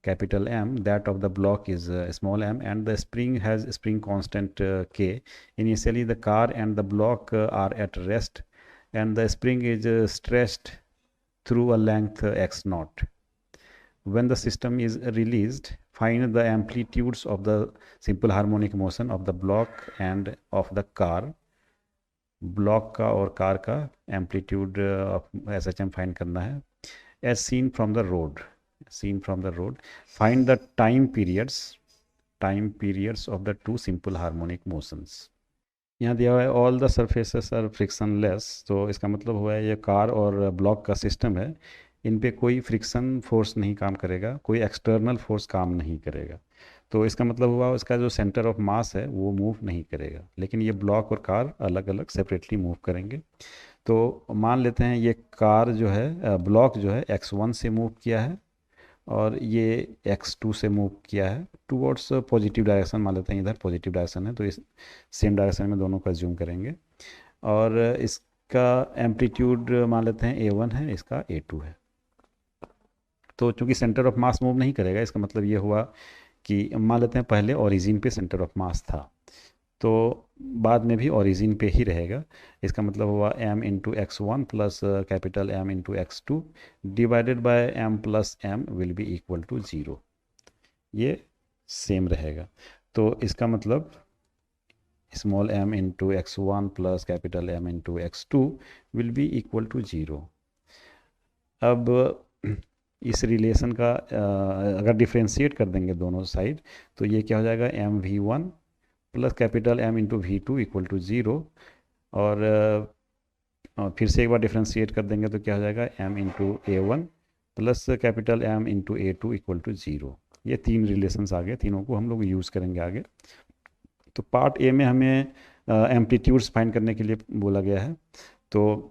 capital M, that of the block is small m, and the spring has spring constant K. Initially the car and the block are at rest, and the spring is stretched through a length x naught. When the system is released, find the amplitudes of the simple harmonic motion of the block and of the car। Block का और car का amplitude of SHM find करना है। As seen from the rod, seen from the rod find the time periods of the two simple harmonic motions. यहाँ दिया हुआ है all the surfaces are frictionless, तो इसका मतलब हुआ है ये कार और ब्लॉक का सिस्टम है, इन पे कोई फ्रिक्शन फोर्स नहीं काम करेगा, कोई एक्सटर्नल फोर्स काम नहीं करेगा। तो इसका मतलब हुआ उसका जो सेंटर ऑफ मास है वो मूव नहीं करेगा, लेकिन ये ब्लॉक और कार अलग अलग सेपरेटली मूव करेंगे। तो मान लेते हैं ये कार जो है, ब्लॉक जो है x1 से मूव किया है और ये x2 से मूव किया है टूवर्ड्स पॉजिटिव डायरेक्शन, मान लेते हैं इधर पॉजिटिव डायरेक्शन है तो इस सेम डायरेक्शन में दोनों को अज्यूम करेंगे। और इसका एम्पलीट्यूड मान लेते हैं a1 है, इसका a2 है। तो चूंकि सेंटर ऑफ मास मूव नहीं करेगा, इसका मतलब ये हुआ कि मान लेते हैं पहले ओरिजिन पे सेंटर ऑफ मास था, तो बाद में भी ओरिजिन पे ही रहेगा। इसका मतलब हुआ m into x1 plus capital M into x2 divided by m plus m will be equal to 0, ये सेम रहेगा। तो इसका मतलब small m into x1 plus capital M into x2 will be equal to 0। अब इस relation का अगर differentiate कर देंगे दोनों साइड, तो ये क्या हो जाएगा, mv1 plus capital M into v2 equal to 0, और फिर से एक बार डिफ्रेंशिएट कर देंगे तो क्या हो जाएगा, m into a1 plus capital M into a2 equal to 0। ये तीन रिलेशंस आ गए, तीनों को हम लोग यूज़ करेंगे आगे। तो पार्ट ए में हमें एम्पलीट्यूड्स फाइंड करने के लिए बोला गया है। तो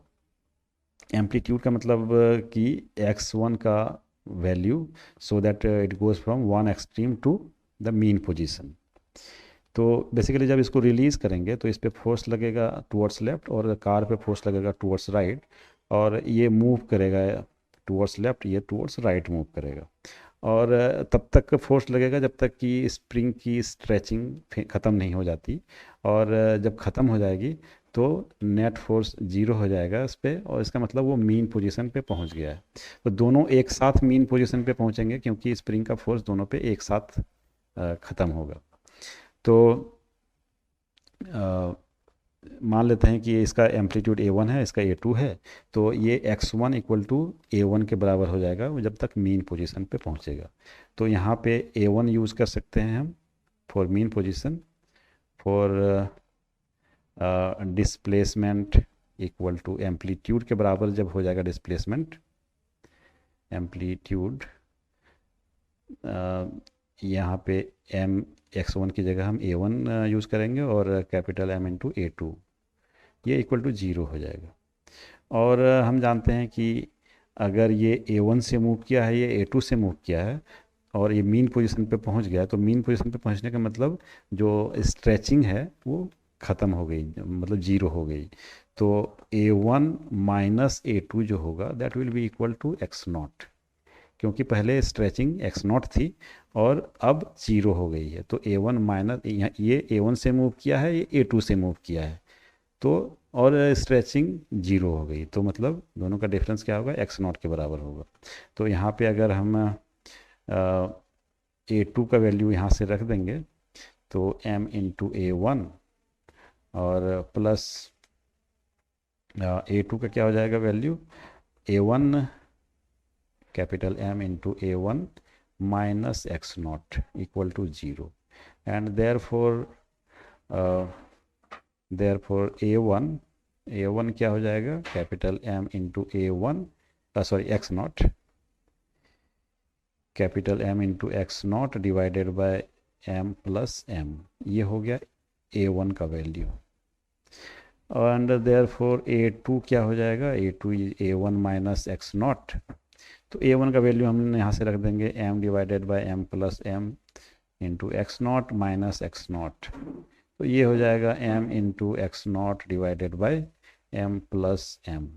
एम्पलीट्यूड का मतलब कि x1 का value so that it goes from one extreme to the mean position. तो बेसिकली जब इसको रिलीज़ करेंगे तो इस पर फोर्स लगेगा टूवर्ड्स लेफ्ट और कार पे फोर्स लगेगा टूवर्ड्स राइट, और ये मूव करेगा टूवर्ड्स लेफ्ट, ये टूवर्ड्स राइट मूव करेगा। और तब तक फोर्स लगेगा जब तक कि स्प्रिंग की स्ट्रेचिंग ख़त्म नहीं हो जाती, और जब ख़त्म हो जाएगी तो नेट फोर्स 0 हो जाएगा इस पर, और इसका मतलब वो मीन पोजीशन पे पहुंच गया है। तो दोनों एक साथ मीन पोजीशन पे पहुंचेंगे क्योंकि स्प्रिंग का फोर्स दोनों पे एक साथ ख़त्म होगा। तो मान लेते हैं कि इसका एम्पलीट्यूड A1 है, इसका A2 है, तो ये x1 इक्वल टू A1 के बराबर हो जाएगा जब तक मीन पोजीशन पे पहुंचेगा। तो यहाँ पे A1 यूज़ कर सकते हैं हम for mean position, for displacement equal to amplitude के बराबर जब हो जाएगा डिस्प्लेसमेंट, एम्पलीट्यूड यहाँ पे x1 की जगह हम A1 यूज़ करेंगे और कैपिटल M इंटू A2, ये इक्वल टू 0 हो जाएगा। और हम जानते हैं कि अगर ये A1 से मूव किया है, ये A2 से मूव किया है और ये मीन पोजीशन पे पहुंच गया, तो मीन पोजीशन पे पहुंचने का मतलब जो स्ट्रेचिंग है वो ख़त्म हो गई, मतलब 0 हो गई। तो A1 माइनस A2 जो होगा that will be equal to x0, क्योंकि पहले स्ट्रेचिंग x0 थी और अब 0 हो गई है। तो A1 माइनस, ये A1 से मूव किया है, ये A2 से मूव किया है, तो और स्ट्रेचिंग 0 हो गई, तो मतलब दोनों का डिफरेंस क्या होगा, x0 के बराबर होगा। तो यहाँ पे अगर हम A2 का वैल्यू यहाँ से रख देंगे तो m इंटू A1 और प्लस A2 का क्या हो जाएगा value, A1 capital M into A1 minus x0 equal to 0, and therefore A1 क्या हो जाएगा, capital M into A1 sorry x0, capital M into x0 divided by M plus M, ये हो गया A1 का वैल्यू। एंड देयरफॉर A2 क्या हो जाएगा, A2 A1 माइनस x0, तो A1 का वैल्यू हम यहाँ से रख देंगे M divided by M plus M into x0 minus x0, तो ये हो जाएगा M into x0 divided by M plus M,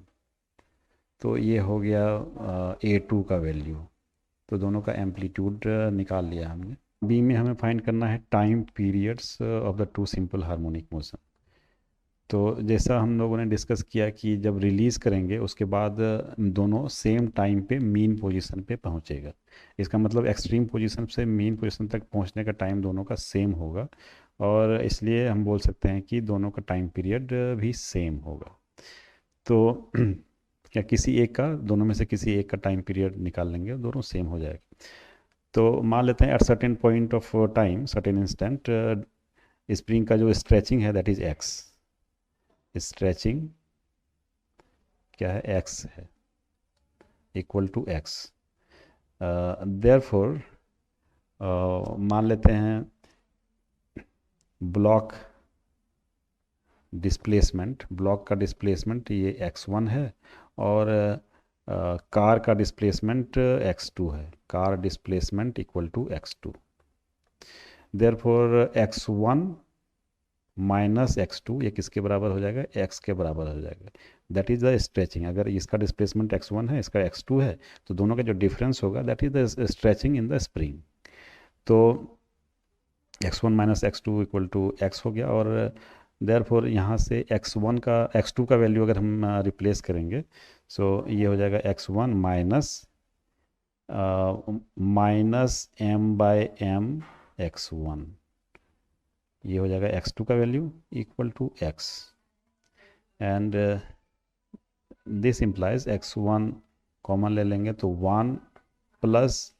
तो ये हो गया A2 का वैल्यू। तो दोनों का एम्पलीट्यूड निकाल लिया हमने। बी में हमें फाइंड करना है time periods of the two simple harmonic motion. तो जैसा हम लोगों ने डिस्कस किया कि जब रिलीज़ करेंगे उसके बाद दोनों सेम टाइम पे मीन पोजीशन पे पहुंचेगा, इसका मतलब एक्सट्रीम पोजीशन से मीन पोजीशन तक पहुंचने का टाइम दोनों का सेम होगा, और इसलिए हम बोल सकते हैं कि दोनों का टाइम पीरियड भी सेम होगा। तो या किसी एक का, दोनों में से किसी एक का टाइम पीरियड निकाल लेंगे, दोनों सेम हो जाएगा। तो मान लेते हैं at certain point of time, certain instant, spring का जो स्ट्रेचिंग है दैट इज एक्स, स्ट्रेचिंग क्या है, एक्स है, इक्वल टू एक्स। देयरफॉर मान लेते हैं ब्लॉक डिस्प्लेसमेंट, ब्लॉक का डिस्प्लेसमेंट ये x1 है और कार का डिस्प्लेसमेंट x2 है, car displacement equal to x2। Therefore x1 minus x2 ये किसके बराबर हो जाएगा, x के बराबर हो जाएगा, दैट इज द स्ट्रेचिंग। अगर इसका डिस्प्लेसमेंट x1 है, इसका x2 है, तो दोनों का जो डिफरेंस होगा that is the stretching in the spring. तो x1 minus x2 equal to x हो गया, और देयरफॉर यहाँ से x1 का x2 का वैल्यू अगर हम रिप्लेस करेंगे, सो ये हो जाएगा x1 minus m by m x1, ये हो जाएगा x2 का value equal to x, and this implies x1 common ले लेंगे तो 1 plus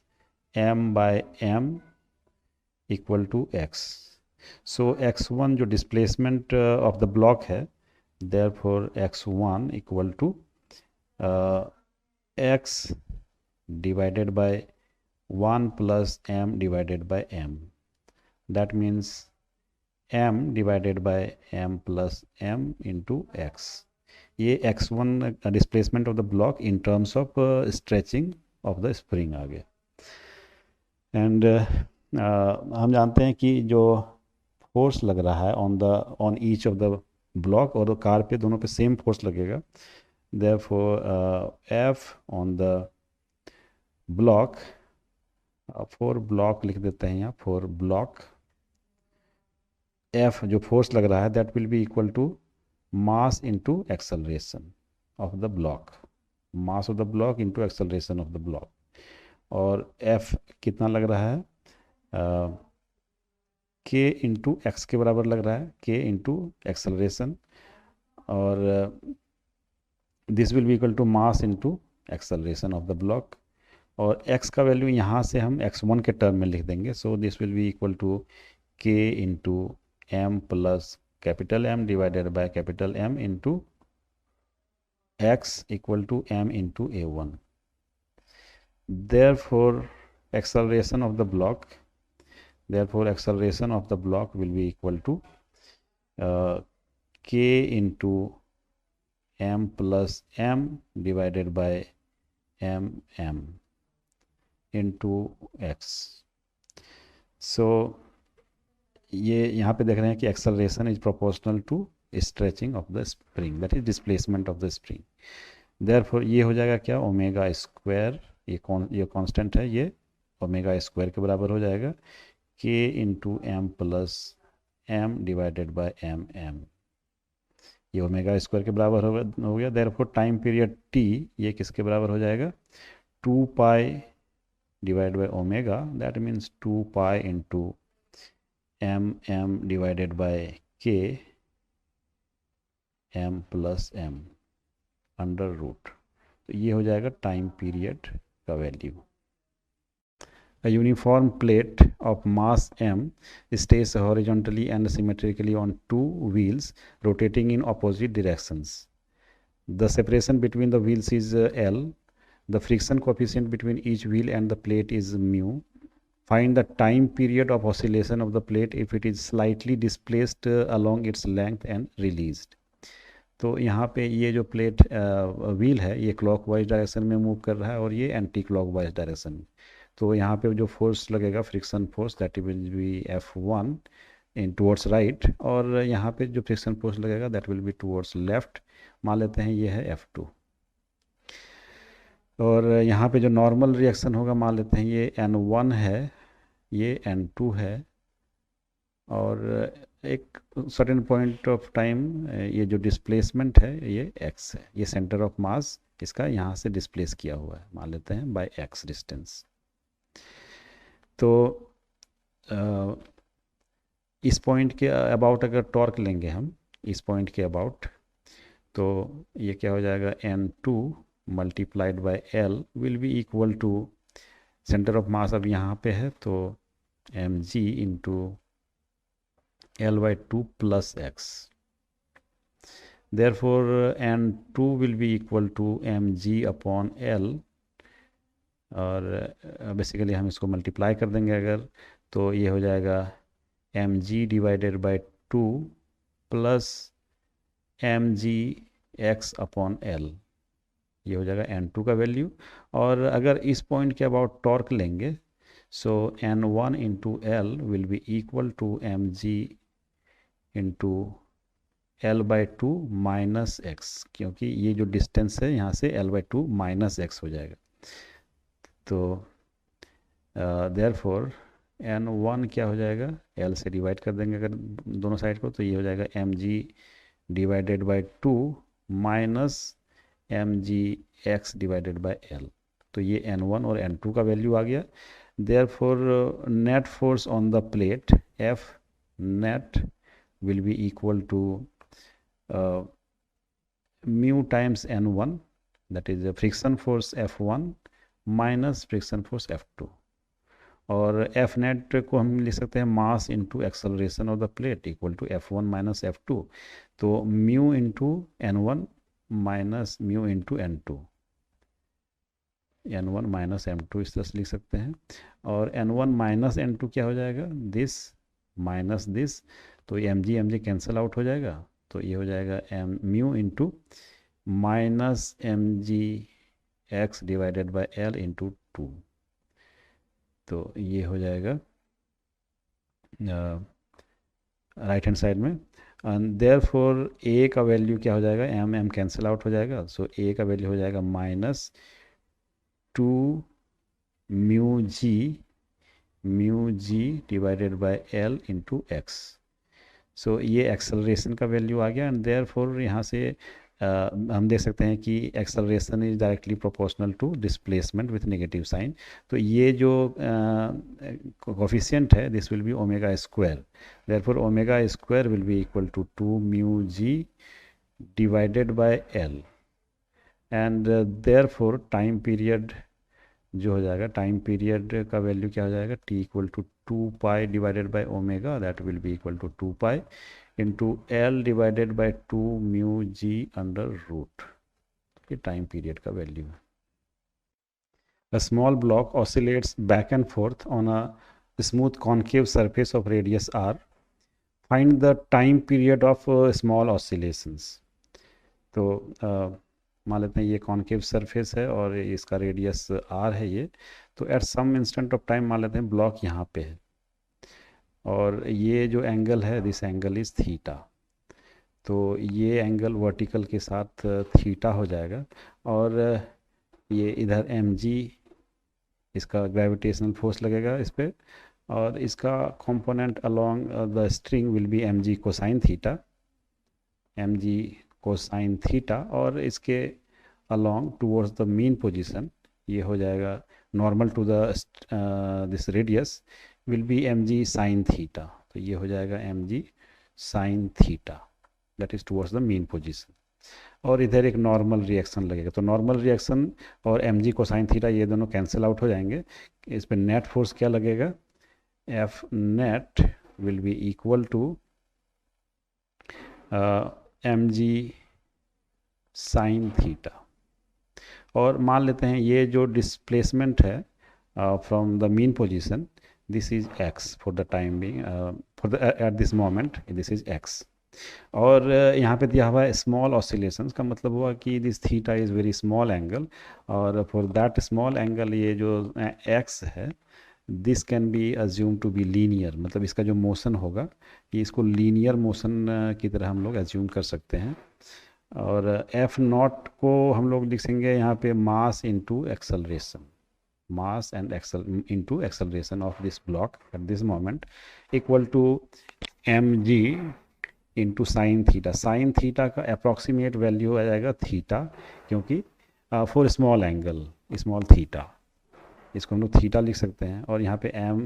m by m equal to x। So x1 जो डिस्प्लेसमेंट ऑफ द ब्लॉक है, therefore x1 equal to x divided by 1 plus m divided by m, that means m divided by m plus m into x। ये x1 displacement of the block in terms of stretching of the spring आ गया। And हम जानते हैं कि जो force लग रहा है on each of the block, और कार पे दोनों पे सेम फोर्स लगेगा, therefore F on the block, for block लिख देते हैं यहाँ, फॉर ब्लॉक F जो फोर्स लग रहा है that will be equal to mass into acceleration of the block, mass of the block into acceleration of the block. और F कितना लग रहा है, k इंटू एक्स के बराबर लग रहा है, k इंटू एक्सेलरेशन, और this will be equal to mass into acceleration of the block, और x का वैल्यू यहाँ से हम x1 के टर्म में लिख देंगे. So this will be equal to k into m plus capital M divided by capital M into x equal to m into a1. Therefore acceleration of the block will be equal to k into m plus m divided by m into x. So ये यहाँ पे देख रहे हैं कि acceleration is proportional to stretching of the spring, that is displacement of the spring. Therefore ये हो जाएगा क्या, ओमेगा स्क्वायर, ये कांस्टेंट है, ये ओमेगा स्क्वायर के बराबर हो जाएगा k into m plus m divided by m. ये ओमेगा स्क्वायर के बराबर हो गया. देयरफॉर टाइम पीरियड t ये किसके बराबर हो जाएगा, 2 pi divide by omega, that means 2 pi into m divided by k m plus m under root. तो ये हो जाएगा टाइम पीरियड का value. A uniform plate of mass m stays horizontally and symmetrically on two wheels rotating in opposite directions. The separation between the wheels is L. The friction coefficient between each wheel and the plate is mu. Find the time period of oscillation of the plate if it is slightly displaced along its length and released. तो यहाँ पे ये जो plate wheel है ये clockwise direction में move कर रहा है और ये एंटी क्लॉकवाइज डायरेक्शन में. तो यहाँ पे जो फोर्स लगेगा friction force, that will B F1 in towards right, और यहाँ पे जो फ्रिक्शन फोर्स लगेगा that will be towards left. मान लेते हैं ये है F2. और यहाँ पे जो नॉर्मल रिएक्शन होगा मान लेते हैं ये N1 है, ये N2 है, और एक सर्टेन पॉइंट ऑफ टाइम ये जो डिस्प्लेसमेंट है ये x है, ये सेंटर ऑफ मास इसका यहाँ से डिस्प्लेस किया हुआ है, मान लेते हैं बाय x डिस्टेंस. तो इस पॉइंट के अबाउट अगर टॉर्क लेंगे हम इस पॉइंट के अबाउट, तो ये क्या हो जाएगा, N2 multiplied by L will be equal to, centre of mass अब यहाँ पे है तो mg into L by 2 plus x. Therefore N2 will be equal to mg upon L, और बेसिकली हम इसको मल्टीप्लाई कर देंगे अगर, तो ये हो जाएगा mg divided by 2 plus mg x upon L. ये हो जाएगा N2 का वैल्यू. और अगर इस पॉइंट के अबाउट टॉर्क लेंगे, so N1 into L will be equal to mg into L by 2 minus x, क्योंकि ये जो डिस्टेंस है यहाँ से L बाई 2 माइनस एक्स हो जाएगा. तो देयरफॉर N1 क्या हो जाएगा, L से डिवाइड कर देंगे अगर दोनों साइड को, तो ये हो जाएगा mg divided by 2 minus mg x divided by L. तो ये N1 और N2 का वैल्यू आ गया. Therefore net force on the plate F net will be equal to mu times N1, that is the friction force F1 minus friction force F2. और F net को हम लिख सकते हैं mass into acceleration of the plate equal to F1 minus F2. तो mu into N1 minus mu into N2, N1 minus M2 इस तरह से लिख सकते हैं. और N1 माइनस N2 क्या हो जाएगा, दिस माइनस दिस, तो mg कैंसिल आउट हो जाएगा. तो ये हो जाएगा mu into minus mg x divided by L into 2. तो ये हो जाएगा राइट हैंड साइड में. एंड देयरफॉर a का वैल्यू क्या हो जाएगा, m कैंसिल आउट हो जाएगा. सो a का वैल्यू हो जाएगा minus 2 mu g divided by L into x. So ये एक्सेलरेशन का वैल्यू आ गया. एंड देयरफॉर यहाँ से हम देख सकते हैं कि acceleration is directly proportional to displacement with negative sign. तो ये जो कोफिशिएंट है this will be omega square. Therefore omega square will be equal to 2 mu g divided by l, and therefore time period जो हो जाएगा, time period का value क्या हो जाएगा, t equal to 2 pi divided by omega, that will be equal to 2 pi into l divided by 2 μg under root. ये time period का value है। A small block oscillates back and forth on a smooth concave surface of radius r. Find the time period of small oscillations. तो मान लेते हैं ये concave surface है और इसका रेडियस r है ये, तो at some instant of time मान लेते हैं ब्लॉक यहाँ पे है, और ये जो एंगल है, दिस एंगल इज़ थीटा। तो ये एंगल वर्टिकल के साथ थीटा हो जाएगा, और ये इधर mg इसका ग्रेविटेशनल फोर्स लगेगा इस पर, और इसका component along the string will be mg cosine theta, mg cosine theta, और इसके along towards the mean position ये हो जाएगा normal to the this radius will be mg sine theta. तो ये हो जाएगा mg sine theta, that is towards the mean position, और इधर एक नॉर्मल रिएक्शन लगेगा। तो नॉर्मल रिएक्शन और mg कोसाइन थीटा ये दोनों कैंसिल आउट हो जाएंगे। इस पर नेट फोर्स क्या लगेगा, F net will be equal to mg sine theta. और मान लेते हैं ये जो डिस्प्लेसमेंट है from the mean position, this is x for the time being, for the at this moment this is x, और यहाँ पे दिया हुआ है स्मॉल ऑसिलेशंस, का मतलब हुआ कि this theta is very small angle, और फॉर दैट स्मॉल एंगल ये जो x है this can be assume to be linear, मतलब इसका जो मोशन होगा ये इसको लीनियर मोशन की तरह हम लोग अज्यूम कर सकते हैं। और एफ नॉट को हम लोग लिखेंगे यहाँ पे mass into acceleration, mass and into acceleration of this block at this moment equal to mg into sine theta. Sine theta का अप्रॉक्सीमेट वैल्यू आ जाएगा थीटा, क्योंकि for small angle small theta, इसको हम लोग थीटा लिख सकते हैं, और यहाँ पे m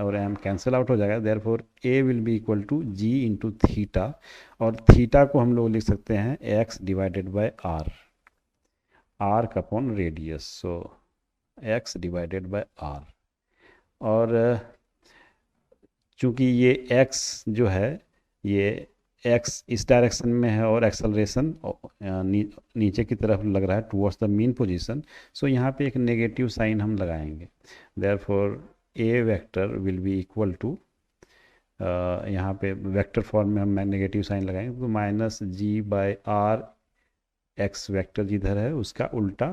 और m कैंसिल आउट हो जाएगा, therefore a will be equal to g into theta, और थीटा को हम लोग लिख सकते हैं x डिवाइडेड बाय r का upon radius, so x divided by r। और चूंकि ये x जो है ये x इस डायरेक्शन में है और एक्सेलरेशन नीचे की तरफ लग रहा है towards the mean position, so यहाँ पे एक नेगेटिव साइन हम लगाएंगे, therefore a vector will be equal to, यहाँ पे वेक्टर फॉर्म में हम नेगेटिव साइन लगाएंगे, तो minus g by r, x vector जिधर है उसका उल्टा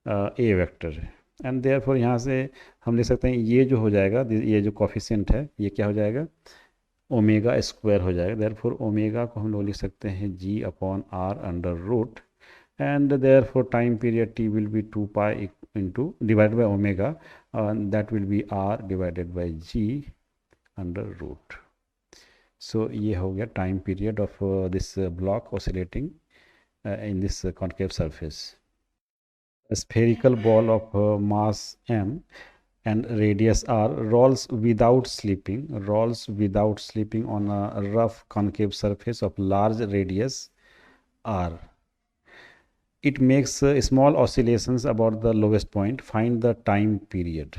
a वेक्टर है, एंड देयरफॉर यहाँ से हम लिख सकते हैं ये जो हो जाएगा, ये जो कोफिशिएंट है ये क्या हो जाएगा, ओमेगा स्क्वायर हो जाएगा, देयरफॉर ओमेगा को हम लोग लिख सकते हैं g upon r under root, and therefore time period t will be 2 pi into divided by omega, that will be r divided by g under root. So ये हो गया time period of this block oscillating in this concave surface. A spherical ball of mass m and radius r rolls without slipping on a rough concave surface of large radius r. It makes small oscillations about the lowest point. Find the time period.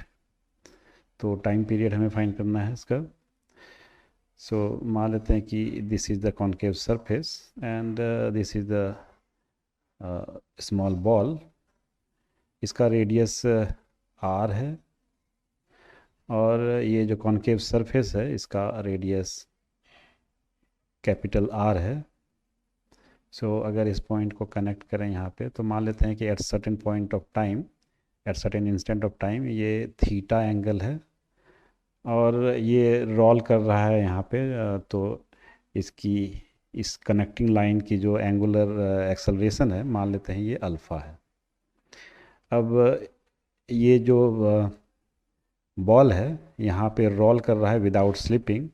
तो time period हमें find करना है इसका। सो मान लेते हैं कि this is the concave surface and this is the small ball, इसका रेडियस r है, और ये जो कॉन्केव सरफेस है इसका रेडियस कैपिटल R है। सो अगर इस पॉइंट को कनेक्ट करें यहाँ पे, तो मान लेते हैं कि at certain point of time, at certain instant of time ये थीटा एंगल है, और ये रोल कर रहा है यहाँ पे, तो इसकी इस कनेक्टिंग लाइन की जो एंगुलर एक्सेलरेशन है मान लेते हैं ये अल्फ़ा है। अब ये जो बॉल है यहाँ पे रोल कर रहा है विदाउट स्लिपिंग,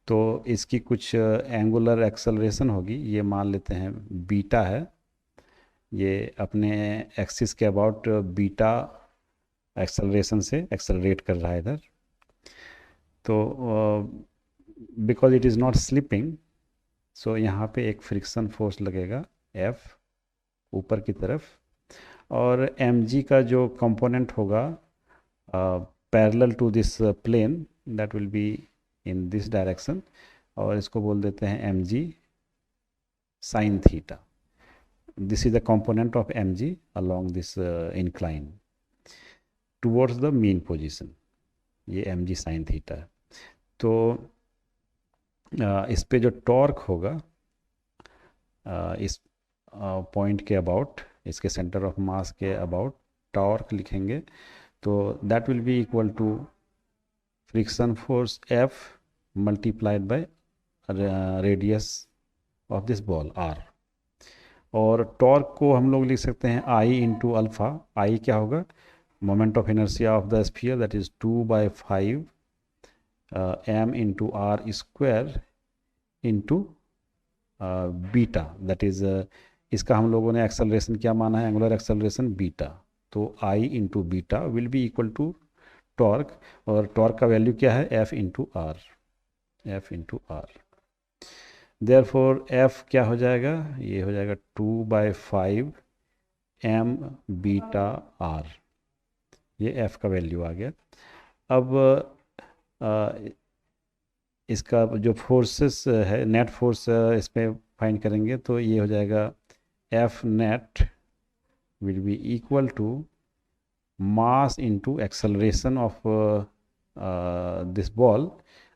तो इसकी कुछ एंगुलर एक्सेलरेशन होगी, ये मान लेते हैं बीटा है, ये अपने एक्सिस के अबाउट बीटा एक्सेलरेशन से एक्सेलरेट कर रहा है इधर। तो because it is not slipping, so यहाँ पे एक फ्रिक्शन फोर्स लगेगा F ऊपर की तरफ, और mg का जो कंपोनेंट होगा parallel to this plane, that will be in this direction, और इसको बोल देते हैं mg sin theta. This is the component of mg along this incline towards the mean position. ये mg sin थीटा है. तो इस पे जो टॉर्क होगा इस पॉइंट के अबाउट, इसके सेंटर ऑफ मास के अबाउट टॉर्क लिखेंगे, तो that will be equal to friction force F multiplied by radius of this ball R. और टॉर्क को हम लोग लिख सकते हैं I इंटू अल्फा. I क्या होगा? Moment of inertia of the sphere, that is 2/5 m into R square into beta, that is इसका हम लोगों ने एक्सेलरेशन क्या माना है? Angular acceleration beta. तो I into beta will be equal to torque, और टॉर्क का वैल्यू क्या है? F into r. F into r. Therefore F क्या हो जाएगा? ये हो जाएगा 2/5 m बीटा R. ये F का वैल्यू आ गया. अब इसका जो फोर्सेस है, नेट फोर्स इस पर फाइंड करेंगे, तो ये हो जाएगा F net will be equal to mass into acceleration of this ball,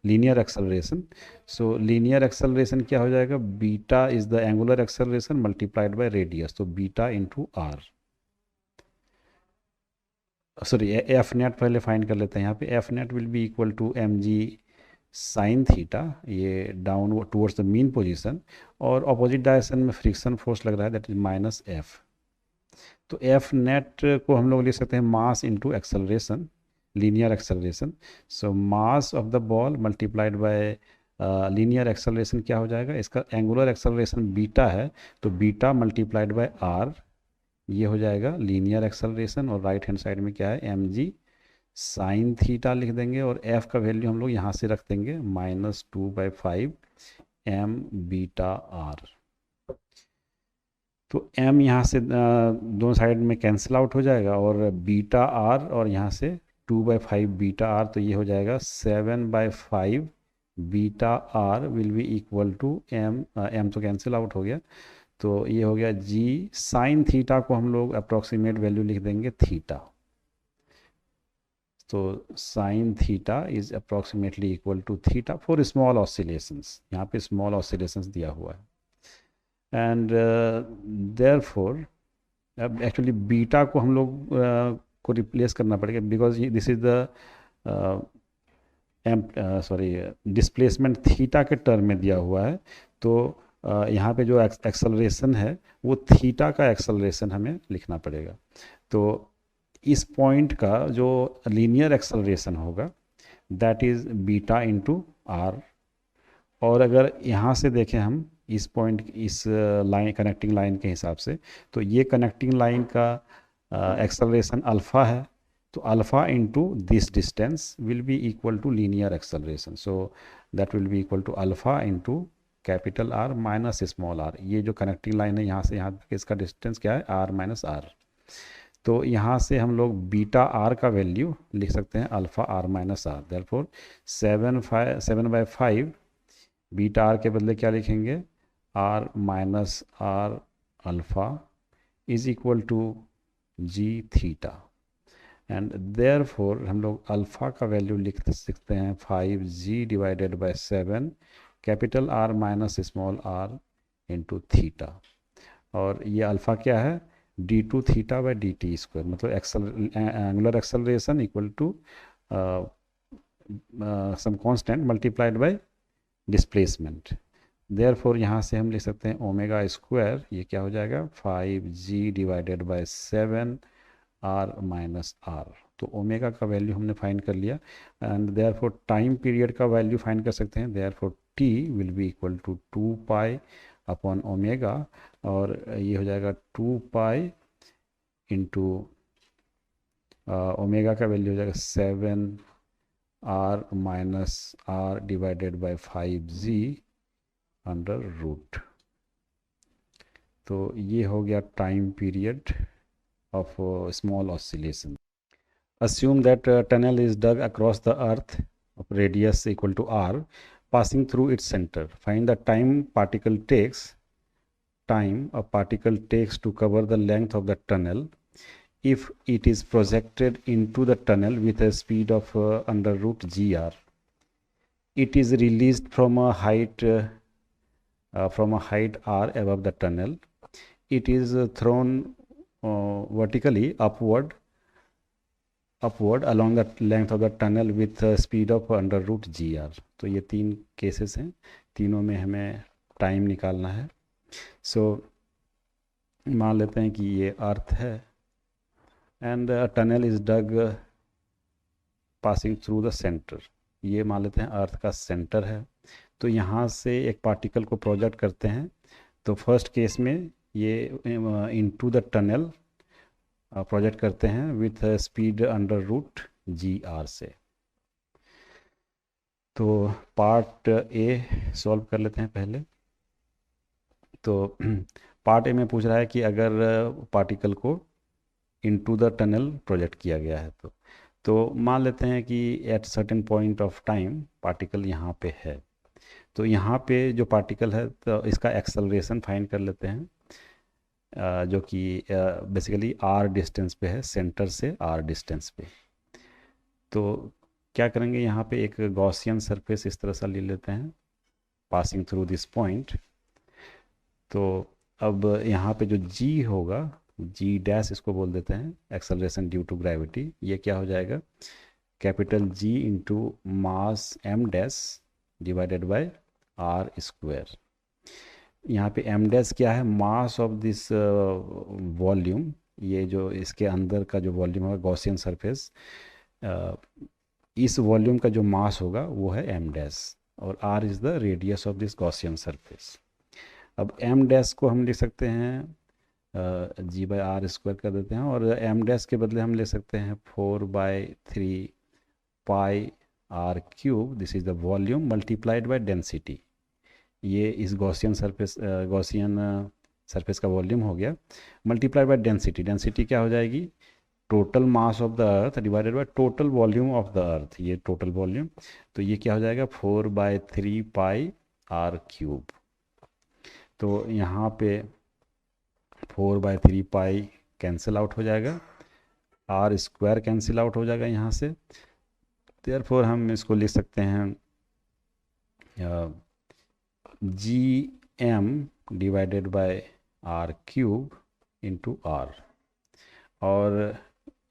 linear acceleration. So linear acceleration क्या हो जाएगा? Beta is the angular acceleration multiplied by radius, तो beta into R. Sorry, F net पहले find कर लेते हैं. यहाँ पे F net will be equal to mg sine theta, ये down towards the mean position, और अपोजिट डायरेक्शन में फ्रिक्शन फोर्स लग रहा है, दैट इज माइनस एफ. तो एफ नेट को हम लोग लिख सकते हैं mass into acceleration, linear acceleration. So mass of the ball multiplied by linear acceleration क्या हो जाएगा? इसका एंगुलर एक्सेलरेशन बीटा है, तो बीटा मल्टीप्लाइड बाय आर, ये हो जाएगा लीनियर एक्सेलरेशन. और राइट हैंड साइड में क्या है? mg साइन थीटा लिख देंगे, और f का वैल्यू हम लोग यहाँ से रख देंगे -2/5 m बीटा आर. तो m यहाँ से दोनों साइड में कैंसिल आउट हो जाएगा, और बीटा आर और यहाँ से 2/5 बीटा आर, तो ये हो जाएगा 7/5 beta r will be equal to m तो कैंसिल आउट हो गया, तो ये हो गया g साइन थीटा को हम लोग अप्रॉक्सीमेट वैल्यू लिख देंगे थीटा. तो sine theta is approximately equal to theta for small oscillations. यहाँ पे स्मॉल ऑसिलेशंस दिया हुआ है. एंड देयरफॉर अब एक्चुअली बीटा को हम लोग को रिप्लेस करना पड़ेगा, because this is the displacement theta के टर्म में दिया हुआ है. तो यहाँ पे जो एक्सेलरेशन है वो थीटा का एक्सेलरेशन हमें लिखना पड़ेगा. तो इस पॉइंट का जो लीनियर एक्सेलरेशन होगा that is beta into R. और अगर यहाँ से देखें हम इस पॉइंट, इस लाइन, कनेक्टिंग लाइन के हिसाब से, तो ये कनेक्टिंग लाइन का एक्सेलरेशन अल्फ़ा है, तो alpha into this distance will be equal to linear acceleration. So that will be equal to alpha into capital R minus small are. ये जो कनेक्टिंग लाइन है यहाँ से यहाँ तक, इसका डिस्टेंस क्या है? R minus R. तो यहाँ से हम लोग बीटा आर का वैल्यू लिख सकते हैं alpha R minus R. Therefore 7/5 beta R के बदले क्या लिखेंगे? R minus R alpha is equal to g theta. And therefore हम लोग अल्फ़ा का वैल्यू लिख सकते हैं 5g divided by 7 capital R minus small R into theta. और ये अल्फ़ा क्या है? d2 theta by dt square, मतलब angular acceleration equal to some constant multiplied by displacement. Therefore यहाँ से हम लिख सकते हैं ओमेगा स्क्वायर, ये क्या हो जाएगा? 5g divided by 7 R minus R. तो ओमेगा का वैल्यू हमने फाइंड कर लिया. एंड देयरफॉर टाइम पीरियड का वैल्यू फाइंड कर सकते हैं. Therefore t will be equal to 2 pi upon omega, और ये हो जाएगा 2 पाई इंटू ओमेगा का वैल्यू हो जाएगा 7 R minus R divided by 5g under root. तो ये हो गया time period of small oscillation. Assume that a tunnel is dug across the earth of radius equal to r, passing through its center. Find the time a particle takes to cover the length of the tunnel if it is projected into the tunnel with a speed of under root gr. It is released from a height r above the tunnel. It is thrown vertically upward along the length of the tunnel with a speed of under root gr. तो ये 3 cases हैं, तीनों में हमें time निकालना है। सो मान लेते हैं कि ये अर्थ है and tunnel is dug passing through the centre. ये मान लेते हैं अर्थ का सेंटर है। तो यहाँ से एक पार्टिकल को प्रोजेक्ट करते हैं। तो फर्स्ट केस में ये इनटू द टनल प्रोजेक्ट करते हैं with speed under root ji R से। तो पार्ट ए सॉल्व कर लेते हैं पहले। तो पार्ट ए में पूछ रहा है कि अगर पार्टिकल को इनटू द टनल प्रोजेक्ट किया गया है तो मान लेते हैं कि at certain point of time particle यहाँ पे है। तो यहाँ पे जो पार्टिकल है तो इसका एक्सेलरेशन फाइंड कर लेते हैं, जो कि बेसिकली आर डिस्टेंस पे है, सेंटर से आर डिस्टेंस पे। तो क्या करेंगे, यहाँ पे एक गॉसियन सरफेस इस तरह से ले लेते हैं पासिंग थ्रू दिस पॉइंट। तो अब यहाँ पे जो जी होगा, जी डैश इसको बोल देते हैं, एक्सेलरेशन ड्यू टू ग्रेविटी, ये क्या हो जाएगा, capital G into mass M dash divided by are square. यहाँ पे एम डैश क्या है, मास ऑफ दिस वॉल्यूम, ये जो इसके अंदर का जो वॉल्यूम होगा गॉसियन सरफेस, इस वॉल्यूम का जो मास होगा वो है एम डैश, और R is the radius of this Gaussian surface. अब एम डैश को हम लिख सकते हैं जी बाई आर स्क्वायर कर देते हैं, और एम डैश के बदले हम ले सकते हैं 4/3 pi are cube, this is the volume multiplied by density. ये इस गॉसियन सरफेस का वॉल्यूम हो गया, मल्टीप्लाइड बाय डेंसिटी। डेंसिटी क्या हो जाएगी, total mass of the earth divided by total volume of the अर्थ, ये टोटल वॉल्यूम। तो ये क्या हो जाएगा 4/3 पाई आर क्यूब। तो यहाँ पे 4/3 पाई कैंसिल आउट हो जाएगा, आर स्क्वायर कैंसिल आउट हो जाएगा यहाँ से। देयरफॉर हम इसको लिख सकते हैं G M divided by are cube into R, और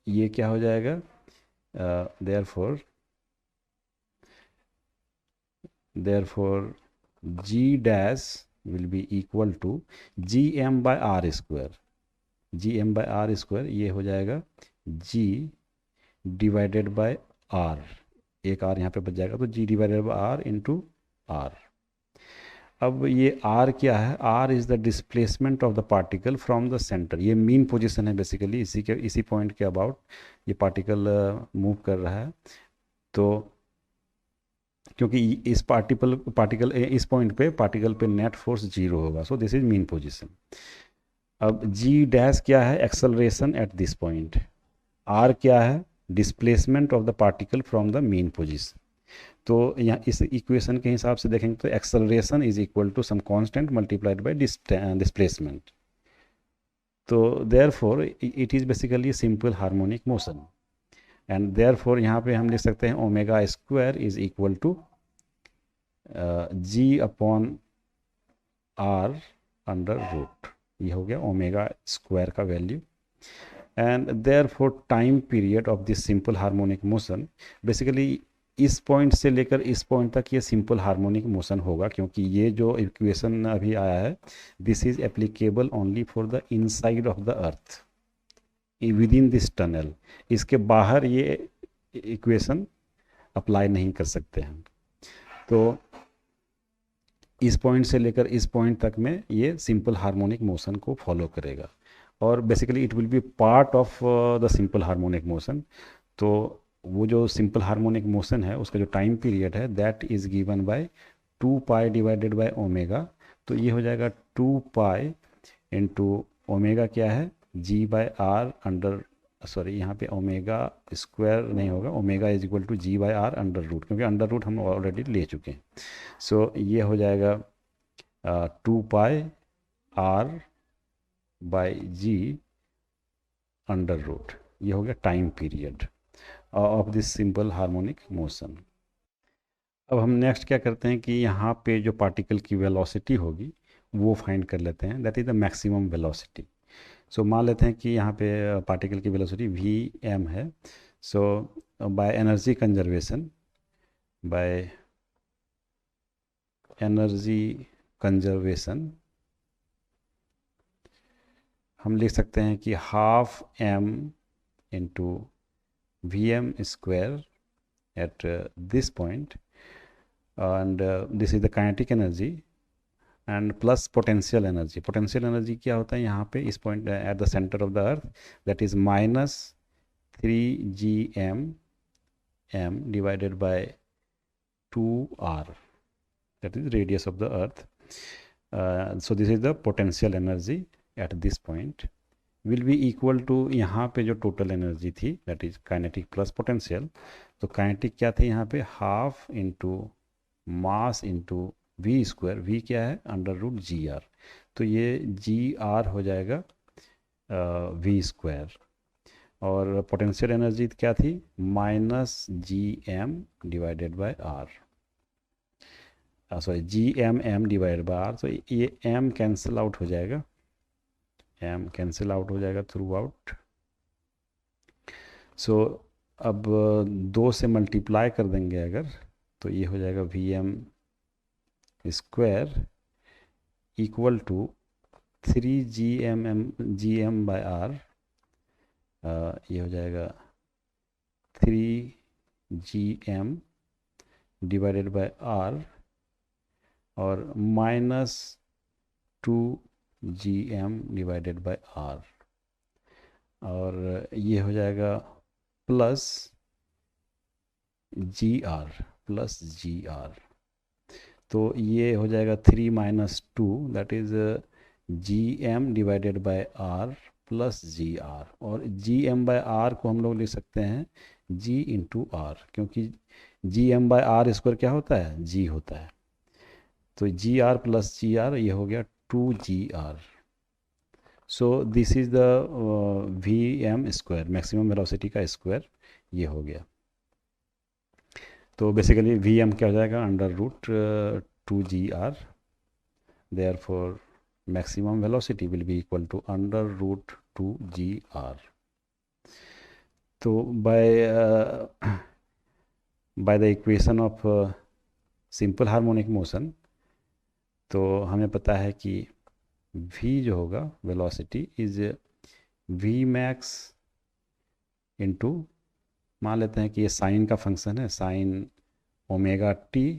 ये क्या हो जाएगा, therefore G dash will be equal to G M by are square. G M by are square ये हो जाएगा जी डिवाइडेड बाय आर, एक आर यहाँ पे बच जाएगा, तो G divided by are into R. अब ये आर क्या है, R is the displacement of the particle from the centre. ये मीन पोजीशन है बेसिकली, इसी पॉइंट के अबाउट ये पार्टिकल मूव कर रहा है। तो क्योंकि इस पार्टिकल इस पॉइंट पे पार्टिकल पे नेट फोर्स 0 होगा, so this is mean position. अब जी डैश क्या है, acceleration at this point. R क्या है, displacement of the particle from the mean position. तो यहाँ इस इक्वेशन के हिसाब से देखेंगे तो acceleration is equal to some constant multiplied by displacement. तो therefore it is basically simple harmonic motion, and therefore यहाँ पे हम लिख सकते हैं omega square is equal to G upon are under root. ये हो गया ओमेगा स्क्वायर का value. And therefore time period of this simple harmonic motion, basically इस पॉइंट से लेकर इस पॉइंट तक ये सिंपल हार्मोनिक मोशन होगा, क्योंकि ये जो इक्वेशन अभी आया है this is applicable only for the inside of the earth with in this tunnel. इसके बाहर ये इक्वेशन अप्लाई नहीं कर सकते हैं। तो इस पॉइंट से लेकर इस पॉइंट तक में ये सिंपल हार्मोनिक मोशन को फॉलो करेगा, और basically it will be part of the simple harmonic motion. तो वो जो सिंपल हार्मोनिक मोशन है उसका जो टाइम पीरियड है that is given by 2 pi divided by omega, तो ये हो जाएगा 2 पाई इंटू ओमेगा क्या है G by R under, sorry यहाँ पे ओमेगा स्क्वायर नहीं होगा, omega is equal to G by R under root, क्योंकि अंडर रूट हम ऑलरेडी ले चुके हैं। सो ये हो जाएगा 2 pi R by ji under root, ये हो गया time period of this simple harmonic motion. अब हम नेक्स्ट क्या करते हैं कि यहाँ पे जो पार्टिकल की वेलोसिटी होगी वो फाइंड कर लेते हैं, that is the maximum velocity. So मान लेते हैं कि यहाँ पे पार्टिकल की वेलोसिटी वी एम है। So by energy conservation, by energy conservation हम लिख सकते हैं कि half M into V M square at this point, and this is the kinetic energy and plus potential energy. Potential energy क्या होता है यहाँ पे इस point at the center of the earth, that is minus 3 gm divided by 2r, that is radius of the earth. So this is the potential energy at this point will be equal to, यहाँ पे जो total energy थी that is kinetic plus potential, तो kinetic क्या थे यहाँ पे half into mass into we square, V क्या है अंडर रूट जी आर, तो ये जी आर हो जाएगा वी स्क्वायर, और पोटेंशियल एनर्जी क्या थी minus G M divided by R, sorry G M divided by R, तो ये एम कैंसिल आउट हो जाएगा, एम कैंसिल आउट हो जाएगा थ्रू आउट। सो अब 2 से मल्टीप्लाई कर देंगे अगर, तो ये हो जाएगा V M square equal to 3 by R, ये हो जाएगा 3 डिवाइडेड बाय आर और माइनस 2 डिवाइडेड बाय आर, और ये हो जाएगा प्लस जी आर, तो ये हो जाएगा 3 minus 2 that is G divided by R plus G R, और जी बाय आर को हम लोग लिख सकते हैं जी इंटू आर, क्योंकि जी बाय आर स्क्वायर क्या होता है जी होता है, तो G R plus G R ये हो गया 2 GR। So this is the V M square, maximum velocity का स्क्वायर ये हो गया। तो बेसिकली वी एम क्या हो जाएगा under root 2 GR, therefore maximum velocity will be equal to under root 2 GR। तो by the equation of simple harmonic motion, तो हमें पता है कि v जो होगा velocity is V max into, मान लेते हैं कि ये साइन का फंक्शन है, sine omega T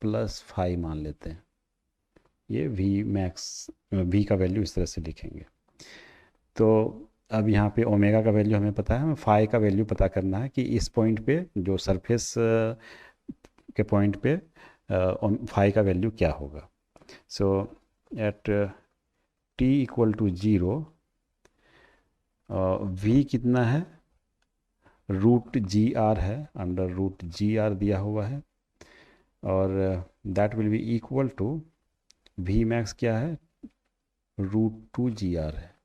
plus phi मान लेते हैं, ये वी मैक्स v का वैल्यू इस तरह से लिखेंगे। तो अब यहाँ पे ओमेगा का वैल्यू हमें पता है, हमें फाई का वैल्यू पता करना है कि इस पॉइंट पे जो सरफेस के पॉइंट पे फाई का वैल्यू क्या होगा। So at t equal to 0 v कितना है रूट जी आर है, अंडर रूट जी आर दिया हुआ है, और that will be equal to v max क्या है रूट 2 GR है,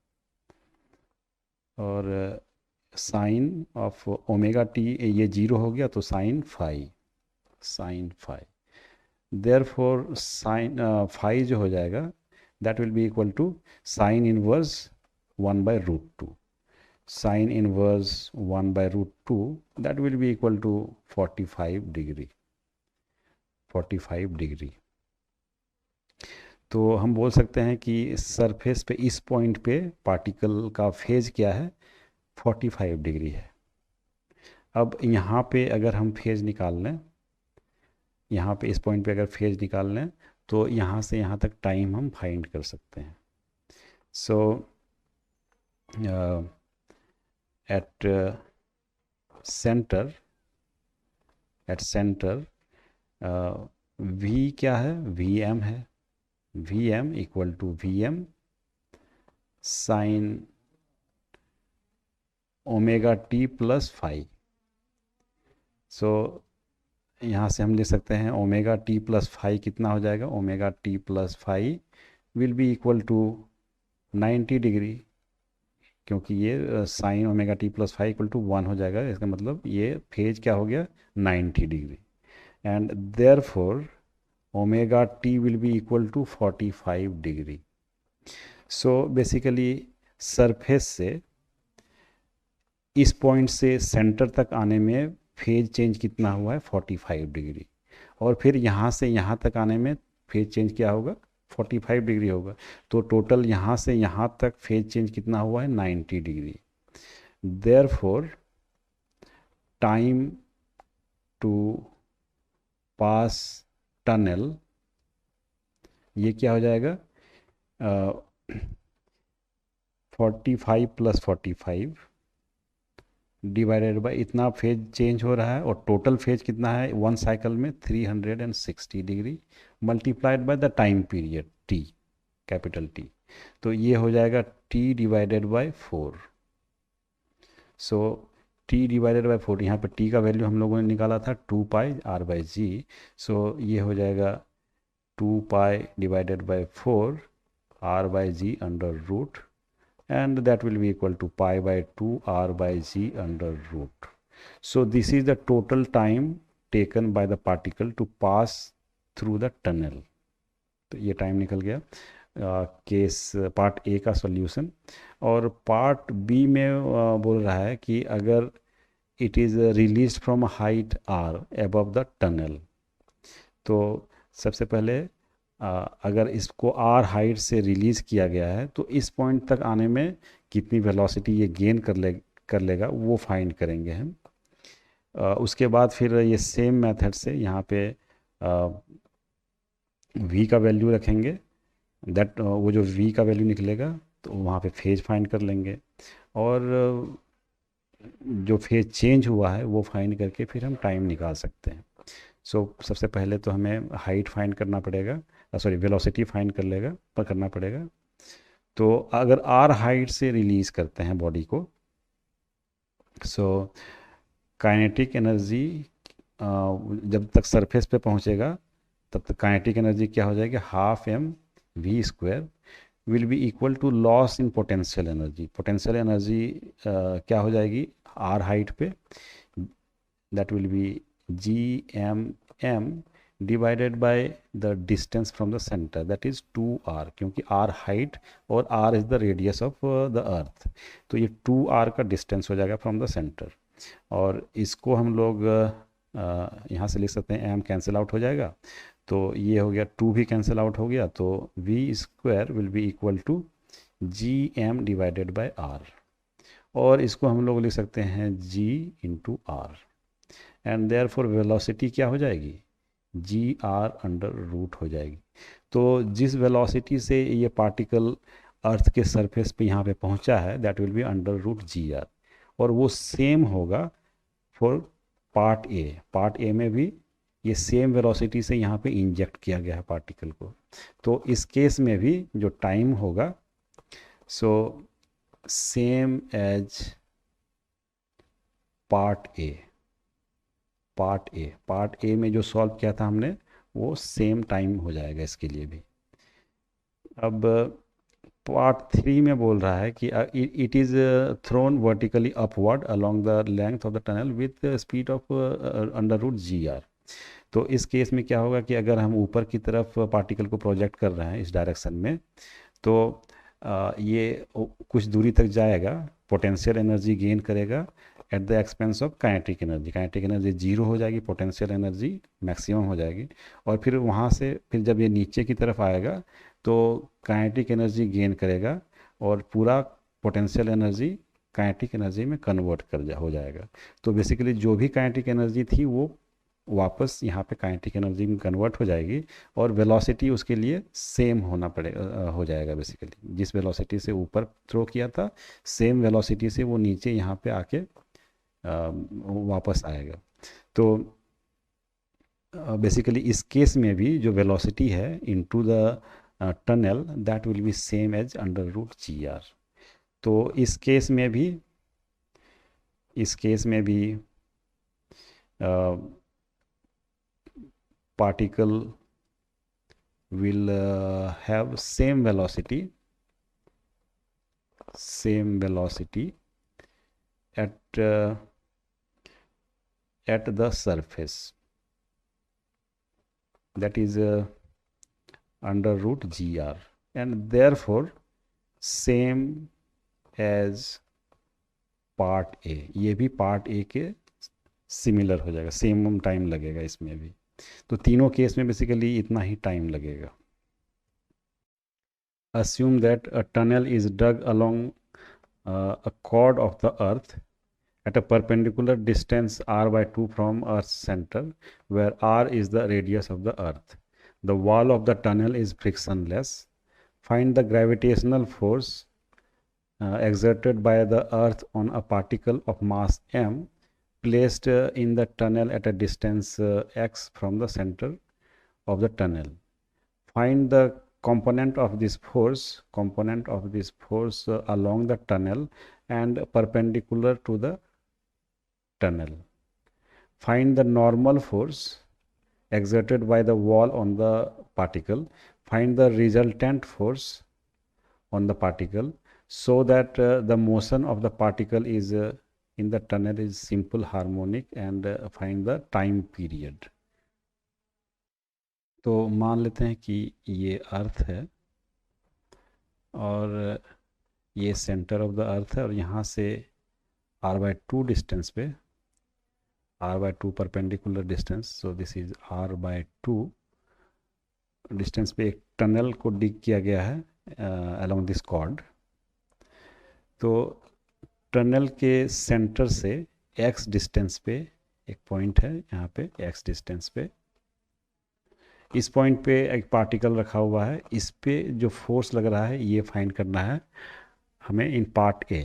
और साइन ऑफ ओमेगा टी ये 0 हो गया, तो sine phi therefore sine phi जो हो जाएगा that will be equal to sine inverse 1/√2, sine inverse 1/√2 that will be equal to 45 degree. तो हम बोल सकते हैं कि सरफेस पे इस पॉइंट पे पार्टिकल का फेज क्या है 45 डिग्री है। अब यहाँ पे अगर हम फेज निकाल लें, यहाँ पे इस पॉइंट पे अगर फेज निकाल लें, तो यहाँ से यहाँ तक टाइम हम फाइंड कर सकते हैं। सो एट सेंटर v क्या है, vm है, vm equal to vm sine omega T plus phi. So यहाँ से हम लिख सकते हैं ओमेगा टी प्लस फाई कितना हो जाएगा, omega T plus phi will be equal to 90 degree, क्योंकि ये sine omega T plus phi equal to 1 हो जाएगा, इसका मतलब ये फेज क्या हो गया, 90 degree. And therefore omega T will be equal to 45 degree. So basically surface से इस पॉइंट से सेंटर तक आने में फेज चेंज कितना हुआ है, 45 डिग्री, और फिर यहाँ से यहाँ तक आने में फेज चेंज क्या होगा, 45 डिग्री होगा। तो टोटल यहाँ से यहाँ तक फेज चेंज कितना हुआ है, 90 degree. Therefore time to pass tunnel, ये क्या हो जाएगा, 45 प्लस 45 डिवाइडेड बाय इतना फेज चेंज हो रहा है, और टोटल फेज कितना है वन साइकिल में 360 degree multiplied by the time period T, capital T. तो ये हो जाएगा T divided by 4। So T divided by 4, यहाँ पे टी का वैल्यू हम लोगों ने निकाला था 2 pi are by ji. So ये हो जाएगा 2 pi divided by 4 R by G under root, and that will be equal to pi by 2 r by g under root. So this is the total time taken by the particle to pass through the tunnel. तो ये time निकल गया case part A का solution. और part B में बोल रहा है कि अगर it is release from height R above the tunnel, तो सबसे पहले अगर इसको आर हाइट से रिलीज़ किया गया है तो इस पॉइंट तक आने में कितनी वेलोसिटी ये गेन कर लेगा वो फाइंड करेंगे हम। उसके बाद फिर ये सेम मेथड से यहाँ पे v का वैल्यू रखेंगे, दैट वो जो v का वैल्यू निकलेगा तो वहाँ पे फेज फाइंड कर लेंगे, और जो फेज चेंज हुआ है वो फाइंड करके फिर हम टाइम निकाल सकते हैं। सबसे पहले तो हमें हाइट फाइंड करना पड़ेगा, सॉरी वेलोसिटी फाइंड करना पड़ेगा। तो अगर आर हाइट से रिलीज़ करते हैं बॉडी को, काइनेटिक एनर्जी जब तक सरफेस पे पहुंचेगा तब तक काइनेटिक एनर्जी क्या हो जाएगी, half M we square will be equal to loss in potential energy. Potential energy क्या हो जाएगी आर हाइट पे, that will be G M M divided by the distance from the centre, that is 2r, क्योंकि r height और r is the radius of the earth. तो ये 2r का distance हो जाएगा फ्रॉम द सेंटर, और इसको हम लोग यहाँ से लिख सकते हैं m कैंसिल आउट हो जाएगा, तो ये हो गया 2 भी कैंसिल आउट हो गया, तो v square will be equal to G M divided by r, और इसको हम लोग लिख सकते हैं g into R, and therefore velocity क्या हो जाएगी, जी आर अंडर रूट हो जाएगी। तो जिस वेलोसिटी से ये पार्टिकल अर्थ के सरफेस पे यहाँ पे पहुँचा है that will be under root ji R, और वो सेम होगा for part A. Part A में भी ये सेम वेलोसिटी से यहाँ पे इंजेक्ट किया गया है पार्टिकल को, तो इस केस में भी जो टाइम होगा same as part A. Part A में जो सॉल्व किया था हमने वो सेम टाइम हो जाएगा इसके लिए भी। अब पार्ट 3 में बोल रहा है कि it is thrown vertically upward along the length of the tunnel with speed of under root ji R. तो इस केस में क्या होगा कि अगर हम ऊपर की तरफ पार्टिकल को प्रोजेक्ट कर रहे हैं इस डायरेक्शन में, तो ये कुछ दूरी तक जाएगा, पोटेंशियल एनर्जी गेन करेगा at the expense of kinetic energy. Kinetic energy zero हो जाएगी, पोटेंशियल एनर्जी मैक्सिमम हो जाएगी, और फिर वहाँ से फिर जब ये नीचे की तरफ आएगा तो काइनेटिक एनर्जी गेन करेगा, और पूरा पोटेंशियल एनर्जी काइनेटिक एनर्जी में कन्वर्ट हो जाएगा। तो बेसिकली जो भी काइनेटिक एनर्जी थी वो वापस यहाँ पे काइनेटिक एनर्जी में कन्वर्ट हो जाएगी, और वेलोसिटी उसके लिए सेम होना पड़ेगा, हो जाएगा। बेसिकली जिस वेलोसिटी से ऊपर थ्रो किया था सेम वेलोसिटी से वो नीचे यहाँ पे आके वापस आएगा। तो बेसिकली इस केस में भी जो वेलोसिटी है into the tunnel that will be same as under root ji R. तो इस केस में भी particle will have same velocity at the surface, that is under root gr, and therefore same as part A. ये भी part A के similar हो जाएगा, same time लगेगा इसमें भी। तो तीनों केस में बेसिकली इतना ही टाइम लगेगा। Assume that a tunnel is dug along a chord of the earth at a perpendicular distance r/2 from Earth's center, where r is the radius of the earth. The wall of the tunnel is frictionless. Find the gravitational force exerted by the earth on a particle of mass m placed in the tunnel at a distance x from the center of the tunnel. Find the component of this force along the tunnel and perpendicular to the tunnel. Find the normal force exerted by the wall on the particle. Find the resultant force on the particle, so that the motion of the particle is in the tunnel is simple harmonic, and find the time period. तो मान लेते हैं कि ये earth है और ये centre of the अर्थ है, और यहाँ से r/2 डिस्टेंस पे, r/2 perpendicular distance, so this is r/2 distance पे एक टनल को डिग किया गया है अलोंग दिस कॉर्ड। तो टनल के सेंटर से x डिस्टेंस पे एक पॉइंट है, यहाँ पे x डिस्टेंस पे, इस पॉइंट पे एक पार्टिकल रखा हुआ है। इस पे जो फोर्स लग रहा है ये फाइंड करना है हमें इन पार्ट ए।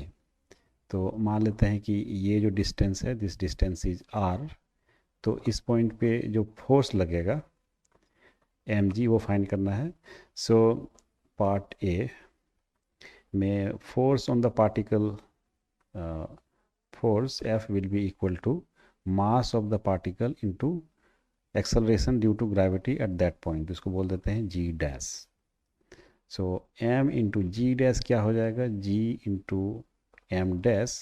तो मान लेते हैं कि ये जो डिस्टेंस है, दिस डिस्टेंस इज r, तो इस पॉइंट पे जो फोर्स लगेगा mg वो फाइंड करना है। सो पार्ट ए में force on the particle, force F will be equal to mass of the particle into acceleration due to gravity at that point, इसको बोल देते हैं g डैश। सो m इंटू जी dash क्या हो जाएगा, g into m dash.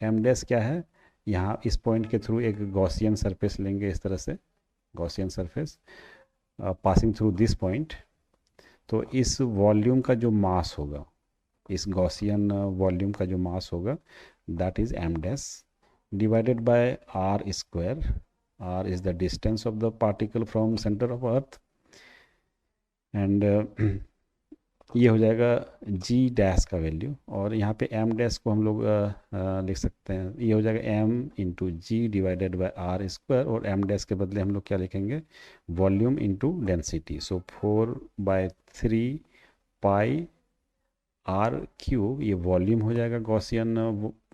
m dash क्या है, यहाँ इस पॉइंट के थ्रू एक गॉसियन सरफेस लेंगे, इस तरह से Gaussian surface passing through this point. तो इस वॉल्यूम का जो मास होगा, इस गॉसियन वॉल्यूम का जो मास होगा, that is m dash divided by r square. R is the distance of the particle from center of earth, and ये हो जाएगा g डैश का वैल्यू, और यहाँ पे m डैश को हम लोग लिख सकते हैं, ये हो जाएगा m into g divided by r square, और m डैश के बदले हम लोग क्या लिखेंगे, volume into density. So 4/3 pi are cube, ये वॉल्यूम हो जाएगा गॉसियन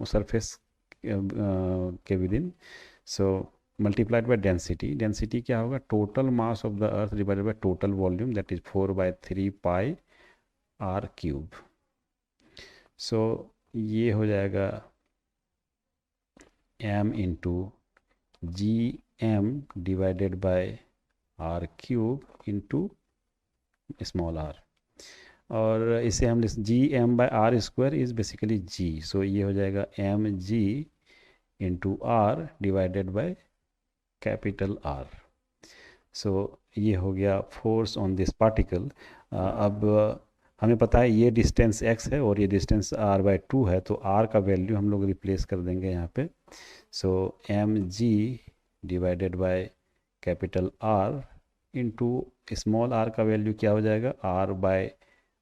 सरफेस के within. So multiplied by density, density क्या होगा, total mass of the earth divided by total volume, that is 4/3 pi are cube. So ये हो जाएगा m into g M divided by are cube into small r, और इसे हम g m by r square is basically g. So ये हो जाएगा M g into r divided by capital are. So ये हो गया फोर्स ऑन दिस पार्टिकल। अब हमें पता है ये डिस्टेंस x है और ये डिस्टेंस r/2 है, तो r का वैल्यू हम लोग रिप्लेस कर देंगे यहाँ पे। So m g divided by capital R into small r का वैल्यू क्या हो जाएगा,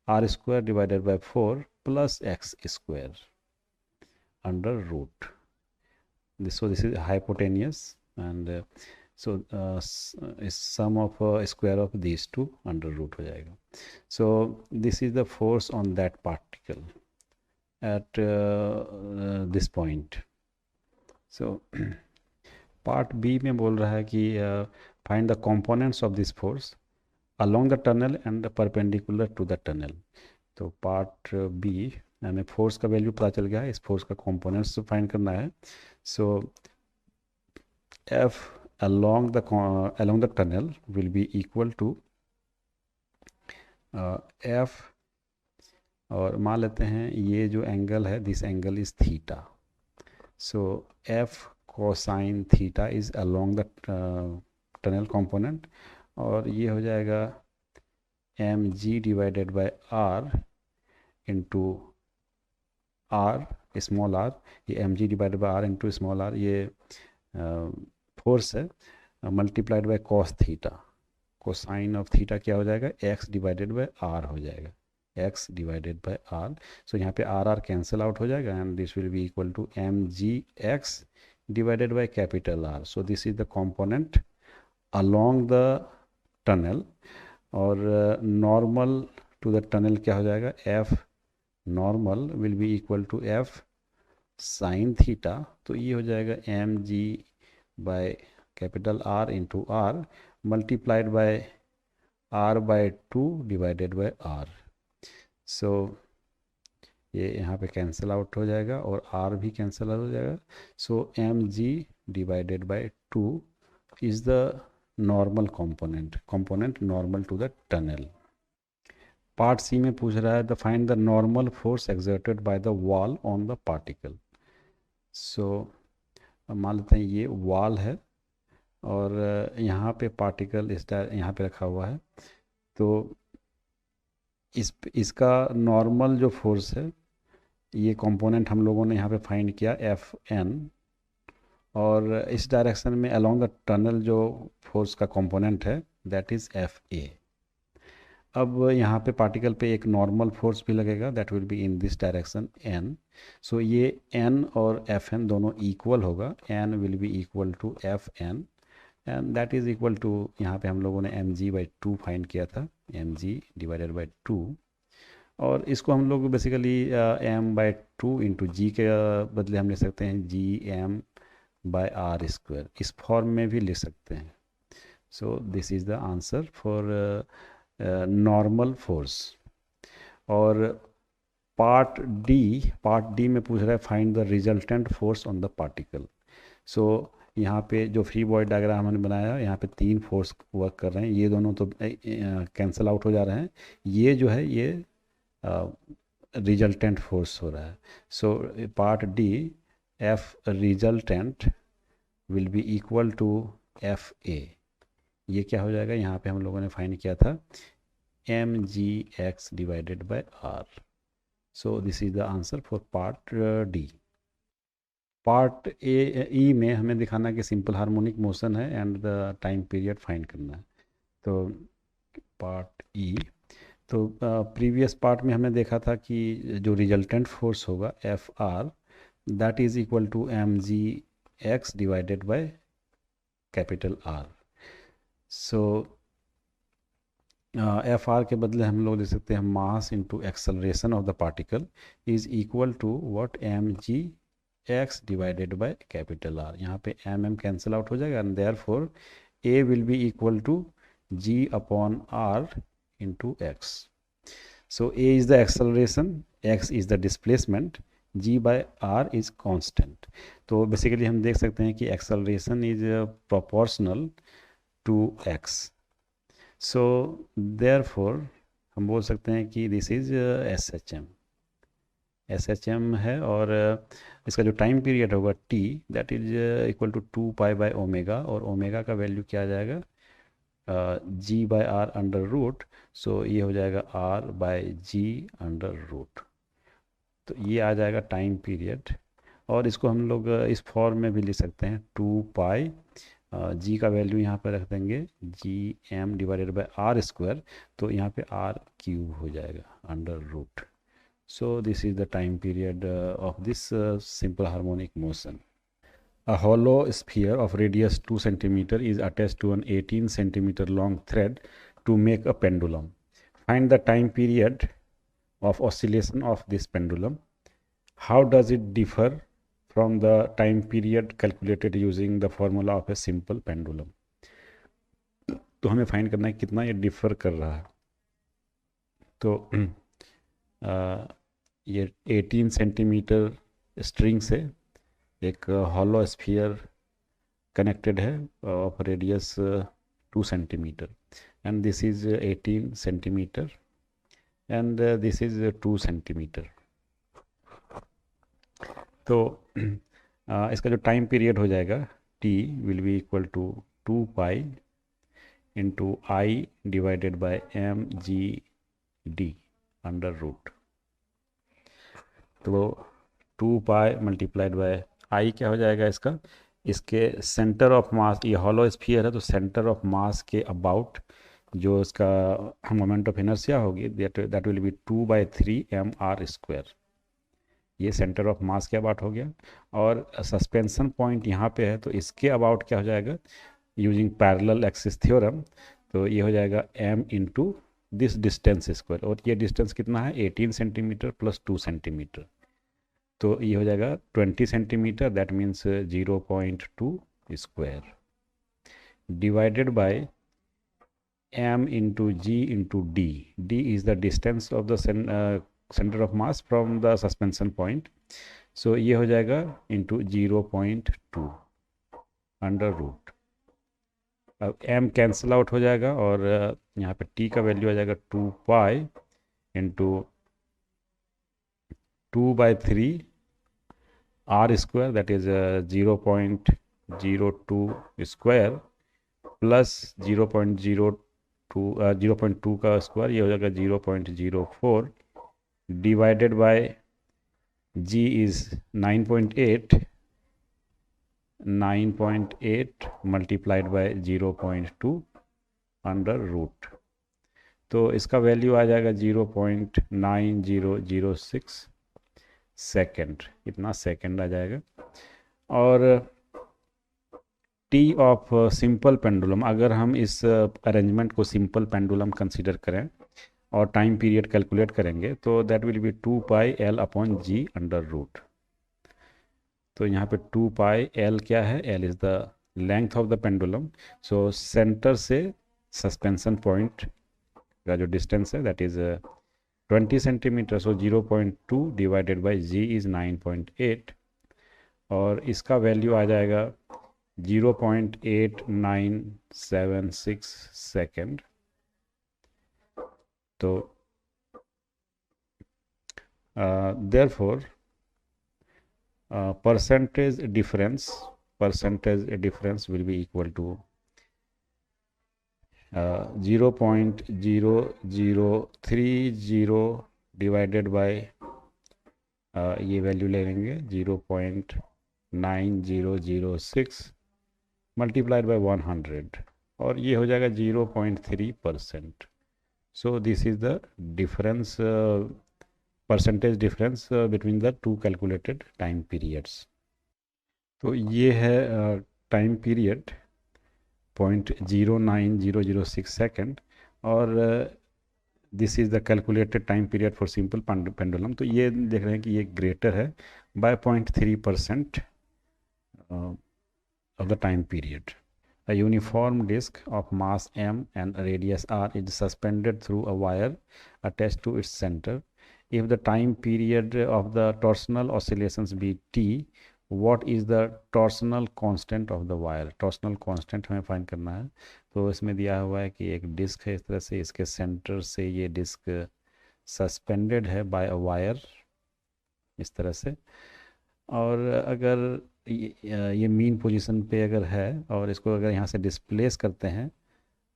r square divided by 4 plus x square under root this. So this is hypotenuse, and is sum of square of these two under root हो जाएगा. So this is the force on that particle at this point. So part B में बोल रहा है कि find the components of this force along the tunnel and perpendicular to the tunnel। तो part B हमें force का value पता चल गया है, इस फोर्स का कंपोनेंट्स फाइंड करना है। So f along the tunnel will be equal to f, और मान लेते हैं ये जो एंगल है this angle is theta. So f cosine theta is along the tunnel component, और ये हो जाएगा M g divided by are into r small are. ये m g divided by are into small are ये force है, multiplied by cos theta. Cosine of theta क्या हो जाएगा, एक्स डिवाइडेड बाय आर हो जाएगा, X divided by are. So यहाँ पे आर आर कैंसिल आउट हो जाएगा and this will be equal to M G x divided by capital are. So this is the component along the tunnel, और normal to the tunnel क्या हो जाएगा, F normal will be equal to F sine theta. तो ये हो जाएगा M G by capital R into R multiplied bye are by 2 divided by are. So ये यहाँ पे कैंसिल आउट हो जाएगा और आर भी कैंसिल आउट हो जाएगा। So m g divided by 2 is the normal component normal to the tunnel. Part सी में पूछ रहा है the find the normal force exerted by the wall on the particle. So मान लेते हैं ये वॉल है और यहाँ पे पार्टिकल यहाँ पे रखा हुआ है, तो इसका नॉर्मल जो फोर्स है ये कंपोनेंट हम लोगों ने यहाँ पे फाइंड किया एफ एन, और इस डायरेक्शन में अलोंग द टनल जो फोर्स का कंपोनेंट है दैट इज़ एफ ए। अब यहाँ पे पार्टिकल पे एक नॉर्मल फोर्स भी लगेगा that will be in this direction n. So ये एन और एफ एन दोनों इक्वल होगा, n will be equal to f n and that is equal to, यहाँ पे हम लोगों ने एम जी बाई 2 फाइंड किया था, एम जी डिवाइडेड बाई 2, और इसको हम लोग basically m by 2 into g के बदले हम ले सकते हैं G M by are square, इस फॉर्म में भी लिख सकते हैं। So this is the answer for normal force. और पार्ट डी में पूछ रहा है find the resultant force on the particle. So यहाँ पे जो फ्री बॉडी डायग्राम हमने बनाया यहाँ पे 3 फोर्स वर्क कर रहे हैं, ये दोनों तो कैंसिल आउट हो जा रहे हैं, ये जो है ये रिजल्टेंट फोर्स हो रहा है। So part D F resultant will be equal to F A. ये क्या हो जाएगा, यहाँ पे हम लोगों ने फाइंड किया था m ji x divided by are. So this is the answer for part d. Part e में हमें दिखाना है कि सिंपल हार्मोनिक मोशन है and the time period find करना है। तो पार्ट ई, तो प्रीवियस पार्ट में हमने देखा था कि जो रिजल्टेंट फोर्स होगा F R that is equal to M G x divided by capital are. So F R के बदले हम लोग लिख सकते हैं mass into acceleration of the particle is equal to what M ji x divided by capital R. यहाँ पे M M cancel out हो जाएगा and therefore A will be equal to G upon R into x. So A is the acceleration, X is the displacement, G by R is constant. तो basically हम देख सकते हैं कि acceleration is proportional to X. So therefore हम बोल सकते हैं कि this is S H M है, और इसका जो टाइम पीरियड होगा T that is equal to 2 pi by omega, और ओमेगा का वैल्यू क्या आ जाएगा G by R under root. So ये हो जाएगा R by ji under root. तो ये आ जाएगा टाइम पीरियड, और इसको हम लोग इस फॉर्म में भी लिख सकते हैं 2 पाई जी का वैल्यू यहाँ पर रख देंगे G M divided by are square, तो यहाँ पे आर क्यूब हो जाएगा under root. So this is the time period of this simple harmonic motion. A hollow sphere of radius 2 cm is attached to an 18 cm long thread to make a pendulum. Find the time period of oscillation of this pendulum. How does it differ from the time period calculated using the formula of a simple pendulum. तो हमें find करना है कितना ये differ कर रहा है. तो ये 18 सेंटीमीटर स्ट्रिंग से एक हॉलो स्फीयर कनेक्टेड है of radius 2 centimetre, and this is 18 centimeter and this is 2 centimetre. तो इसका जो टाइम पीरियड हो जाएगा t will be equal to 2 pi into I divided by M G D under root. तो 2 पाई multiplied bye I क्या हो जाएगा इसका, इसके सेंटर ऑफ मास, ये हॉलो स्फीयर है तो सेंटर ऑफ मास के अबाउट जो इसका मोमेंट ऑफ इनर्शिया होगी दैट विल बी 2/3 mr². ये सेंटर ऑफ मास के अबाउट हो गया. और सस्पेंशन पॉइंट यहाँ पे है तो इसके अबाउट क्या हो जाएगा यूजिंग पैरेलल एक्सिस थ्योरम, तो ये हो जाएगा m into this distance square. और ये डिस्टेंस कितना है 18 सेंटीमीटर प्लस 2 सेंटीमीटर, तो ये हो जाएगा 20 centimetre, that means 0.2 square divided by m into g into d. D is the distance of the centre of mass from the suspension point, so ये हो जाएगा इंटू 0.2 अंडर रूट. अब m cancel out हो जाएगा और यहाँ पे t का वैल्यू आ जाएगा 2 pi into 2/3 r², that is 0.02 square plus 0.2 का स्क्वायर, ये हो जाएगा 0.04 divided by g is 9.8 multiplied by 0.2 under root. तो इसका वैल्यू आ जाएगा 0.9006 सेकेंड, इतना सेकेंड आ जाएगा. और टी ऑफ सिंपल पेंडुलम, अगर हम इस अरेंजमेंट को सिंपल पेंडुलम कंसीडर करें और टाइम पीरियड कैलकुलेट करेंगे तो that will be 2 pi L upon G under root. तो यहाँ पे 2 पाई एल क्या है, L is the length of the pendulum. So centre से सस्पेंशन पॉइंट का जो डिस्टेंस है that is 20 centimetre, so 0.2 divided by G is 9.8 और इसका वैल्यू आ जाएगा 0.8976 सेकेंड. तो therefore percentage difference will be equal to 0.0030 divided by ये वैल्यू ले लेंगे 0.9006 मल्टीप्लाइड बाय 100 और ये हो जाएगा 0.3%. सो this is the difference, percentage difference between the two calculated time periods. तो ये है टाइम पीरियड 0.09006 सेकेंड और this is the calculated time period for simple pendulum. तो ये देख रहे हैं कि ये ग्रेटर है bye 0.3% of the time period. A uniform disc of mass m and radius r is suspended through a wire attached to its center. If the time period of the torsional oscillations be t, what is the torsional constant of the wire? torsional constant हमें find करना है. तो इसमें दिया हुआ है कि एक डिस्क है इस तरह से, इसके सेंटर से ये डिस्क सस्पेंडेड है बाय अ वायर इस तरह से, और अगर ये मीन पोजीशन पे अगर है और इसको अगर यहाँ से डिस्प्लेस करते हैं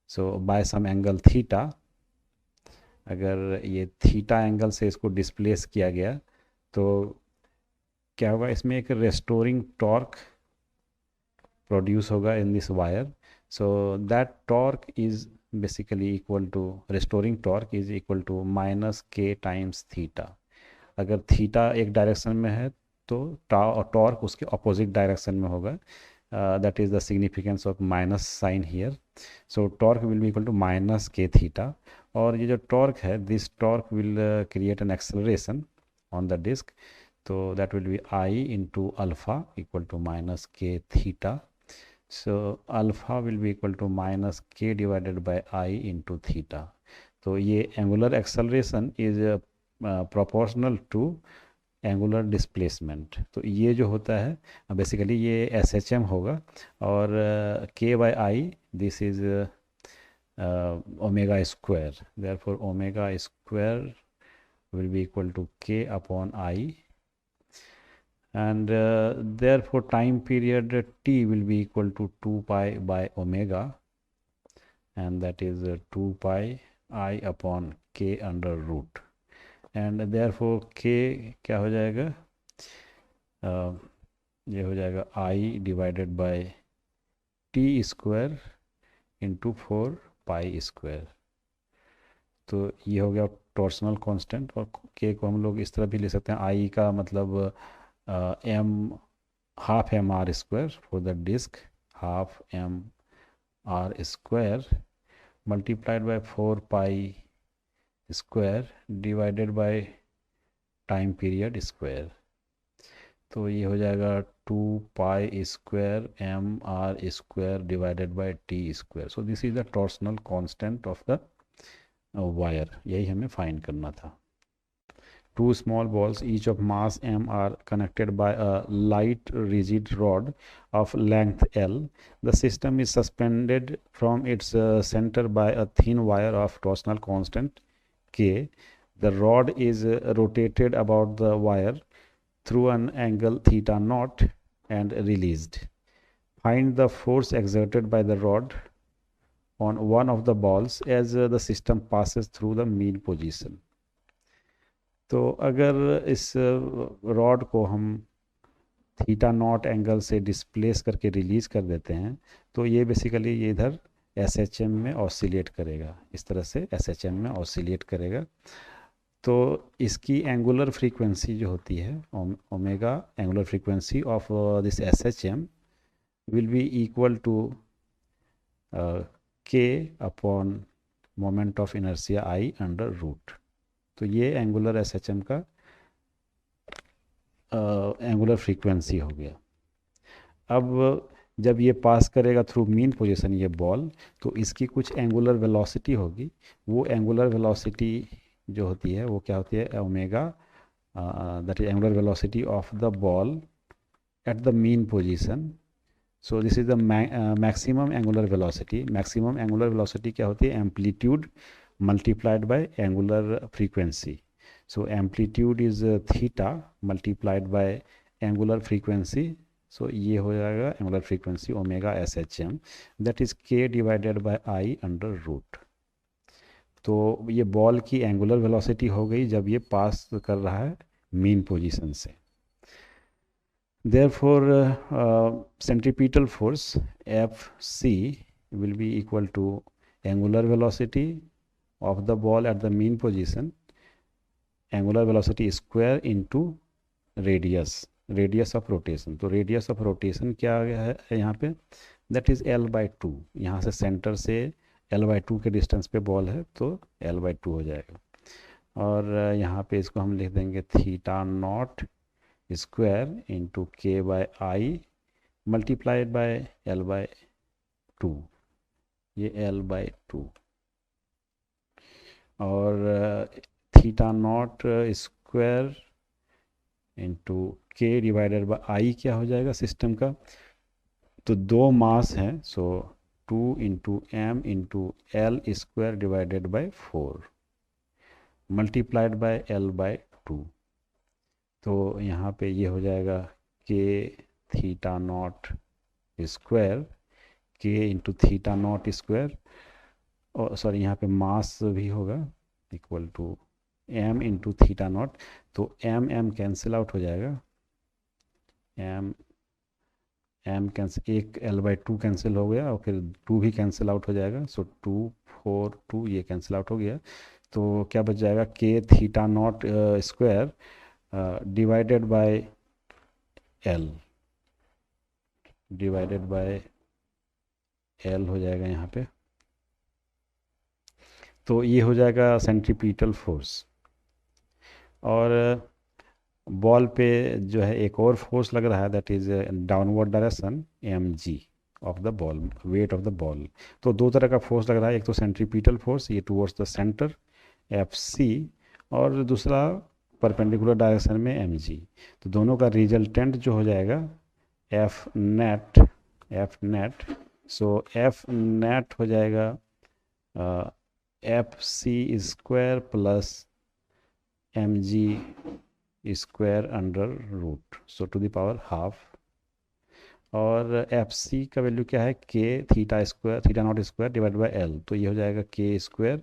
सो बाय सम एंगल थीटा, अगर ये थीटा एंगल से इसको डिस्प्लेस किया गया तो क्या होगा, इसमें एक रेस्टोरिंग टॉर्क प्रोड्यूस होगा in this wire. So that torque is basically equal to, restoring torque is equal to -k times theta. अगर थीटा एक डायरेक्शन में है तो टॉर्क उसके अपोजिट डायरेक्शन में होगा. That is the significance of minus sign here. So torque will be equal to -k theta. और ये जो टॉर्क है, this torque will create an acceleration on the disc. So that will be I into alpha equal to minus k theta. So alpha will be equal to minus k divided by I into theta. तो ये angular acceleration is proportional to angular displacement. तो ये जो होता है basically ये S H M होगा, और के by I this is omega square, therefore omega square will be equal to k upon I, and therefore time period t will be equal to 2 pi by omega, and that is 2 pi I upon k under root, and therefore k क्या हो जाएगा, ये हो जाएगा I divided by T square into 4 pi square. तो ये हो गया टॉर्सनल कांस्टेंट, और के को हम लोग इस तरह भी ले सकते हैं, आई का मतलब M half M R square for the disc, half M R square multiplied by 4 pi square divided by time period square. तो ये हो जाएगा 2 pi square M R square divided by T square. So this is the torsional constant of the wire, यही हमें find करना था। Two small balls each of mass m are connected by a light rigid rod of length L. The system is suspended from its center by a thin wire of torsional constant K. The rod is rotated about the wire through an angle theta naught and released. Find the force exerted by the rod on one of the balls as the system passes through the mean position. तो अगर इस rod को हम theta naught angle से displace करके release कर देते हैं, तो ये बेसिकली ये इधर एस एच एम में ऑसिलेट करेगा, इस तरह से एस एच एम में ऑसिलेट करेगा। तो इसकी एंगुलर फ्रीक्वेंसी जो होती है omega, angular frequency of this S H M will be equal to k upon moment of inertia I under root. तो ये एंगुलर एस एच एम का एंगुलर फ्रीक्वेंसी हो गया। अब जब ये पास करेगा थ्रू मीन पोजीशन ये बॉल, तो इसकी कुछ एंगुलर वेलोसिटी होगी। वो एंगुलर वेलोसिटी जो होती है वो क्या होती है, omega, that is angular velocity of the ball at the mean position. So this is the maximum angular velocity. Maximum angular velocity क्या होती है, amplitude multiplied by angular frequency. So amplitude is theta multiplied by angular frequency. So ये हो जाएगा angular frequency omega SHM, that is k divided by I under root. तो ये ball की angular velocity हो गई जब ये पास कर रहा है मीन पोजीशन से। Therefore centripetal force Fc will be equal to angular velocity of the ball at the mean position, angular velocity square into radius, radius of rotation। तो radius of rotation क्या है यहाँ पे, that is L by 2। यहाँ से centre से L by 2 के distance पे बॉल है तो L by 2 हो जाएगा, और यहाँ पे इसको हम लिख देंगे theta naught square into k by I multiplied by L by 2, ये L by 2, और theta naught square into k divided by I क्या हो जाएगा सिस्टम का, तो दो मास हैं, so 2 into M into L square divided by 4 multiplied by L by 2। तो यहाँ पे ये हो जाएगा k theta naught square, k into theta naught square, और सॉरी यहाँ पे मास भी होगा equal to M into theta naught. तो एम एम कैंसिल आउट हो जाएगा, एम एम कैंसिल, एक एल बाई 2 कैंसिल हो गया और फिर 2 भी कैंसिल आउट हो जाएगा। सो 2 4 2 ये कैंसिल आउट हो गया, तो क्या बच जाएगा k theta naught square divided by L, divided by L हो जाएगा यहाँ पे। तो ये हो जाएगा सेंट्रीपिटल फोर्स। और बॉल पे जो है एक और फोर्स लग रहा है, that is downward direction mg of the ball, weight of the ball. तो दो तरह का फोर्स लग रहा है, एक तो सेंट्रीपिटल फोर्स, ये टुवर्ड्स द सेंटर Fc, और दूसरा परपेंडिकुलर डायरेक्शन में mg। तो दोनों का रिजल्टेंट जो हो जाएगा F net, सो F net हो जाएगा Fc square plus mg square under root, so to the power half. और एफ सी का वैल्यू क्या है, k theta square, theta naught square divide by L, तो ये हो जाएगा k square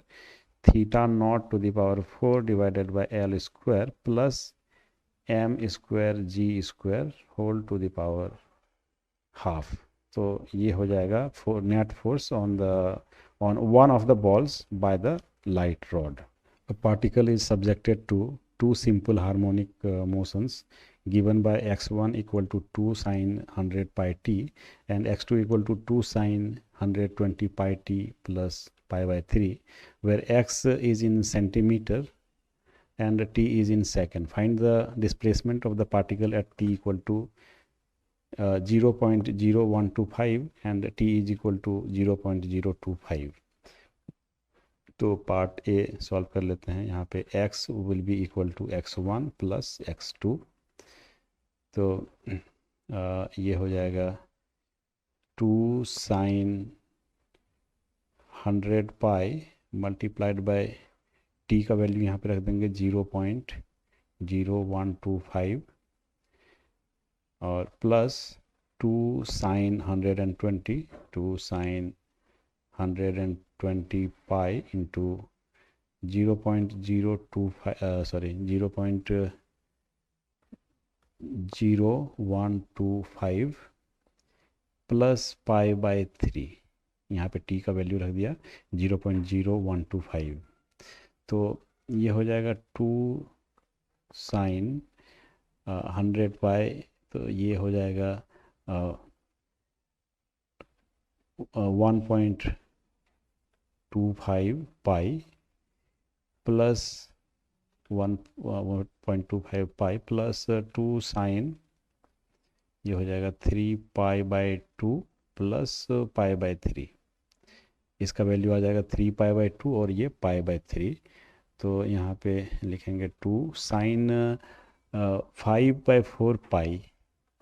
theta naught to the power 4 divided by L square plus M square G square whole to the power half. तो ये हो जाएगा net force on one of the balls by the light rod. A particle is subjected to two simple harmonic motions given by x1 equal to 2 sine 100 pi t and x2 equal to 2 sine 120 pi t plus pi by 3, where x is in centimeter and t is in second. Find the displacement of the particle at t equal to 0.0125 and t is equal to 0.025. तो part A solve कर लेते हैं। यहाँ पे x will be equal to x1 plus x2, तो ये हो जाएगा 2 sine 100 pi multiplied by t का वैल्यू यहाँ पे रख देंगे 0.0125 और plus 2 sine 120, 2 sine 120 pi into 0.0125 plus pi by 3, यहाँ पे t का वैल्यू रख दिया 0.0125, तो ये हो जाएगा 2 साइन 100 पाई, तो ये हो जाएगा 1.25 pi plus 1.25 pi plus 2 sine, ये हो जाएगा 3 pi by 2 plus pi by 3, इसका वैल्यू आ जाएगा 3 पाई बाय 2 और ये पाई बाय 3, तो यहाँ पे लिखेंगे 2 sign 5/4 pi,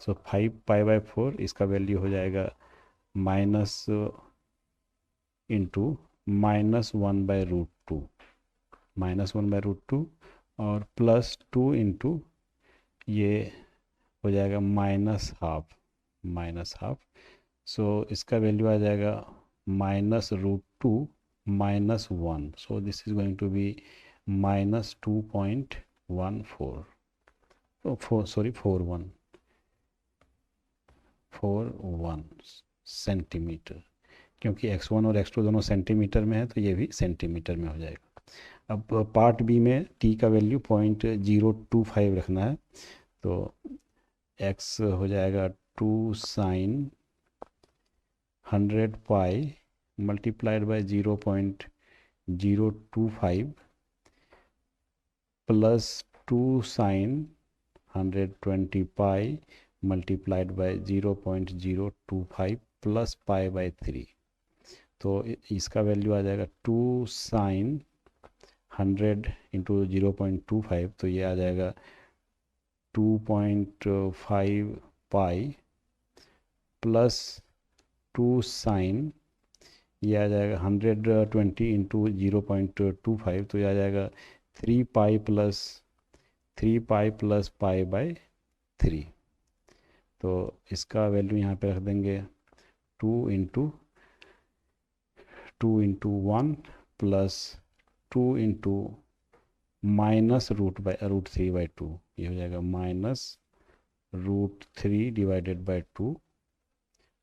so 5 pi by 4, इसका वैल्यू हो जाएगा माइनस इंटू -1/√2, -1/√2 और प्लस 2 इंटू ये हो जाएगा -हाफ, सो इसका वैल्यू आ जाएगा -√2 -1, so this is going to be -2.14, -41 centimetre, क्योंकि x1 और x2 दोनों सेंटीमीटर में है तो ये भी सेंटीमीटर में हो जाएगा। अब पार्ट बी में t का वैल्यू 0.025 रखना है, तो x हो जाएगा 2 sine 100 pi multiplied by 0.025 plus 2 sine 120 pi multiplied by 0.025 plus pi by 3, तो इसका वैल्यू आ जाएगा 2 साइन 100 इंटू 0.25, तो ये आ जाएगा 2.5 पाई प्लस 2 साइन, ये आ जाएगा 120 इंटू 0.25, तो ये आ जाएगा 3 पाई प्लस पाई बाय 3, तो इसका वैल्यू यहाँ पे रख देंगे 2 इंटू 1 प्लस 2 इंटू -√3/2, ये हो जाएगा -√3 डिवाइडेड बाय 2,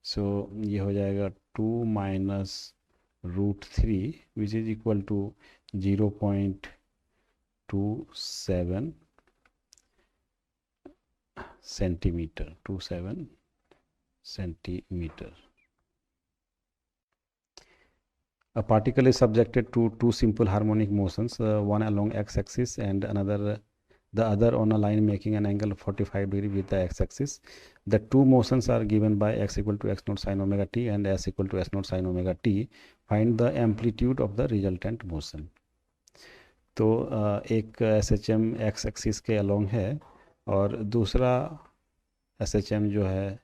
सो ये हो जाएगा 2 -√3 which is equal to 0.27 centimetre, 27 centimetre. A particle is subjected to two simple harmonic motions, one along x-axis and another the other on a line making an angle of 45 degree with the x-axis. The two motions are given by x equal to x naught sin omega t and s equal to s naught sin omega t. Find the amplitude of the resultant motion. तो एक SHM x axis के along है और दूसरा SHM जो है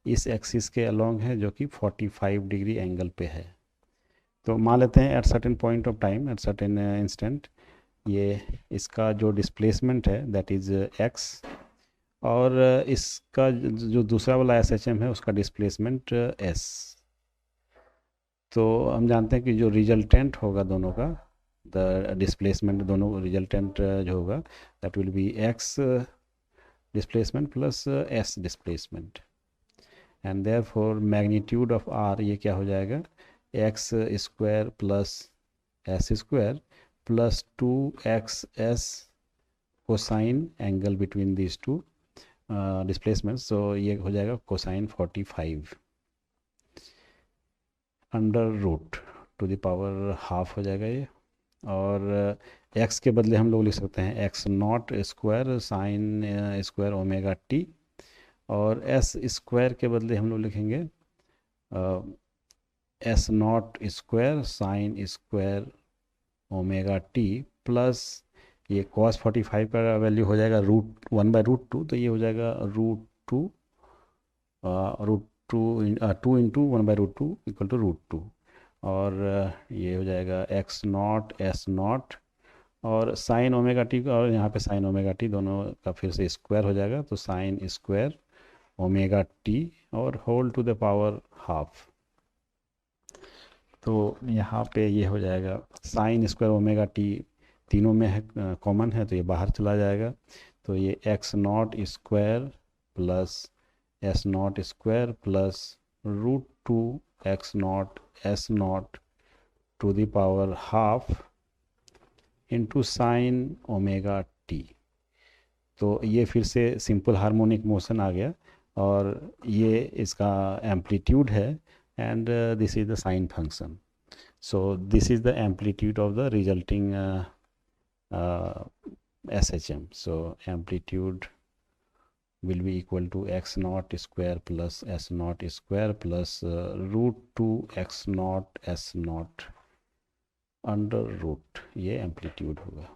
इस axis के अलोंग है जो कि 45 डिग्री एंगल पे है. तो मान लेते हैं at certain point of time, at certain instant, ये इसका जो डिस्प्लेसमेंट है दैट इज़ x, और इसका जो दूसरा वाला SHM है उसका डिस्प्लेसमेंट s. तो हम जानते हैं कि जो रिजल्टेंट होगा दोनों का, द डिस्प्लेसमेंट दोनों रिजल्टेंट जो होगा that will be x displacement plus s displacement, and therefore magnitude of r ये क्या हो जाएगा, x square plus s square plus 2xs cosine angle between this two displacement. So ये हो जाएगा cosine 45 under root to the power half हो जाएगा ये. और x के बदले हम लोग लिख सकते हैं x naught square sine square omega t, और s स्क्वायर के बदले हम लोग लिखेंगे s naught square sine square omega t plus ये cos 45 का वैल्यू हो जाएगा √1/√2, तो ये हो जाएगा √2 2 इंटू 1/√2 इक्वल टू √2, और ये हो जाएगा x नॉट s नॉट और साइन ओमेगा टी, और यहाँ पे साइन ओमेगा टी दोनों का फिर से स्क्वायर हो जाएगा, तो साइन स्क्वायर ओमेगा टी और whole to the power half. तो यहाँ पे ये हो जाएगा साइन स्क्वायर ओमेगा टी तीनों में है, कॉमन है, तो ये बाहर चला जाएगा. तो ये x naught square plus s naught square plus √2 x naught s naught to the power half into sine omega T. तो ये फिर से सिंपल हार्मोनिक मोशन आ गया, और ये इसका एम्पलीट्यूड है, and this is the sine function. So this is the amplitude of the resulting SHM. So amplitude will be equal to x naught square plus s naught square plus √2 x naught s naught अंडर root, ये amplitude होगा.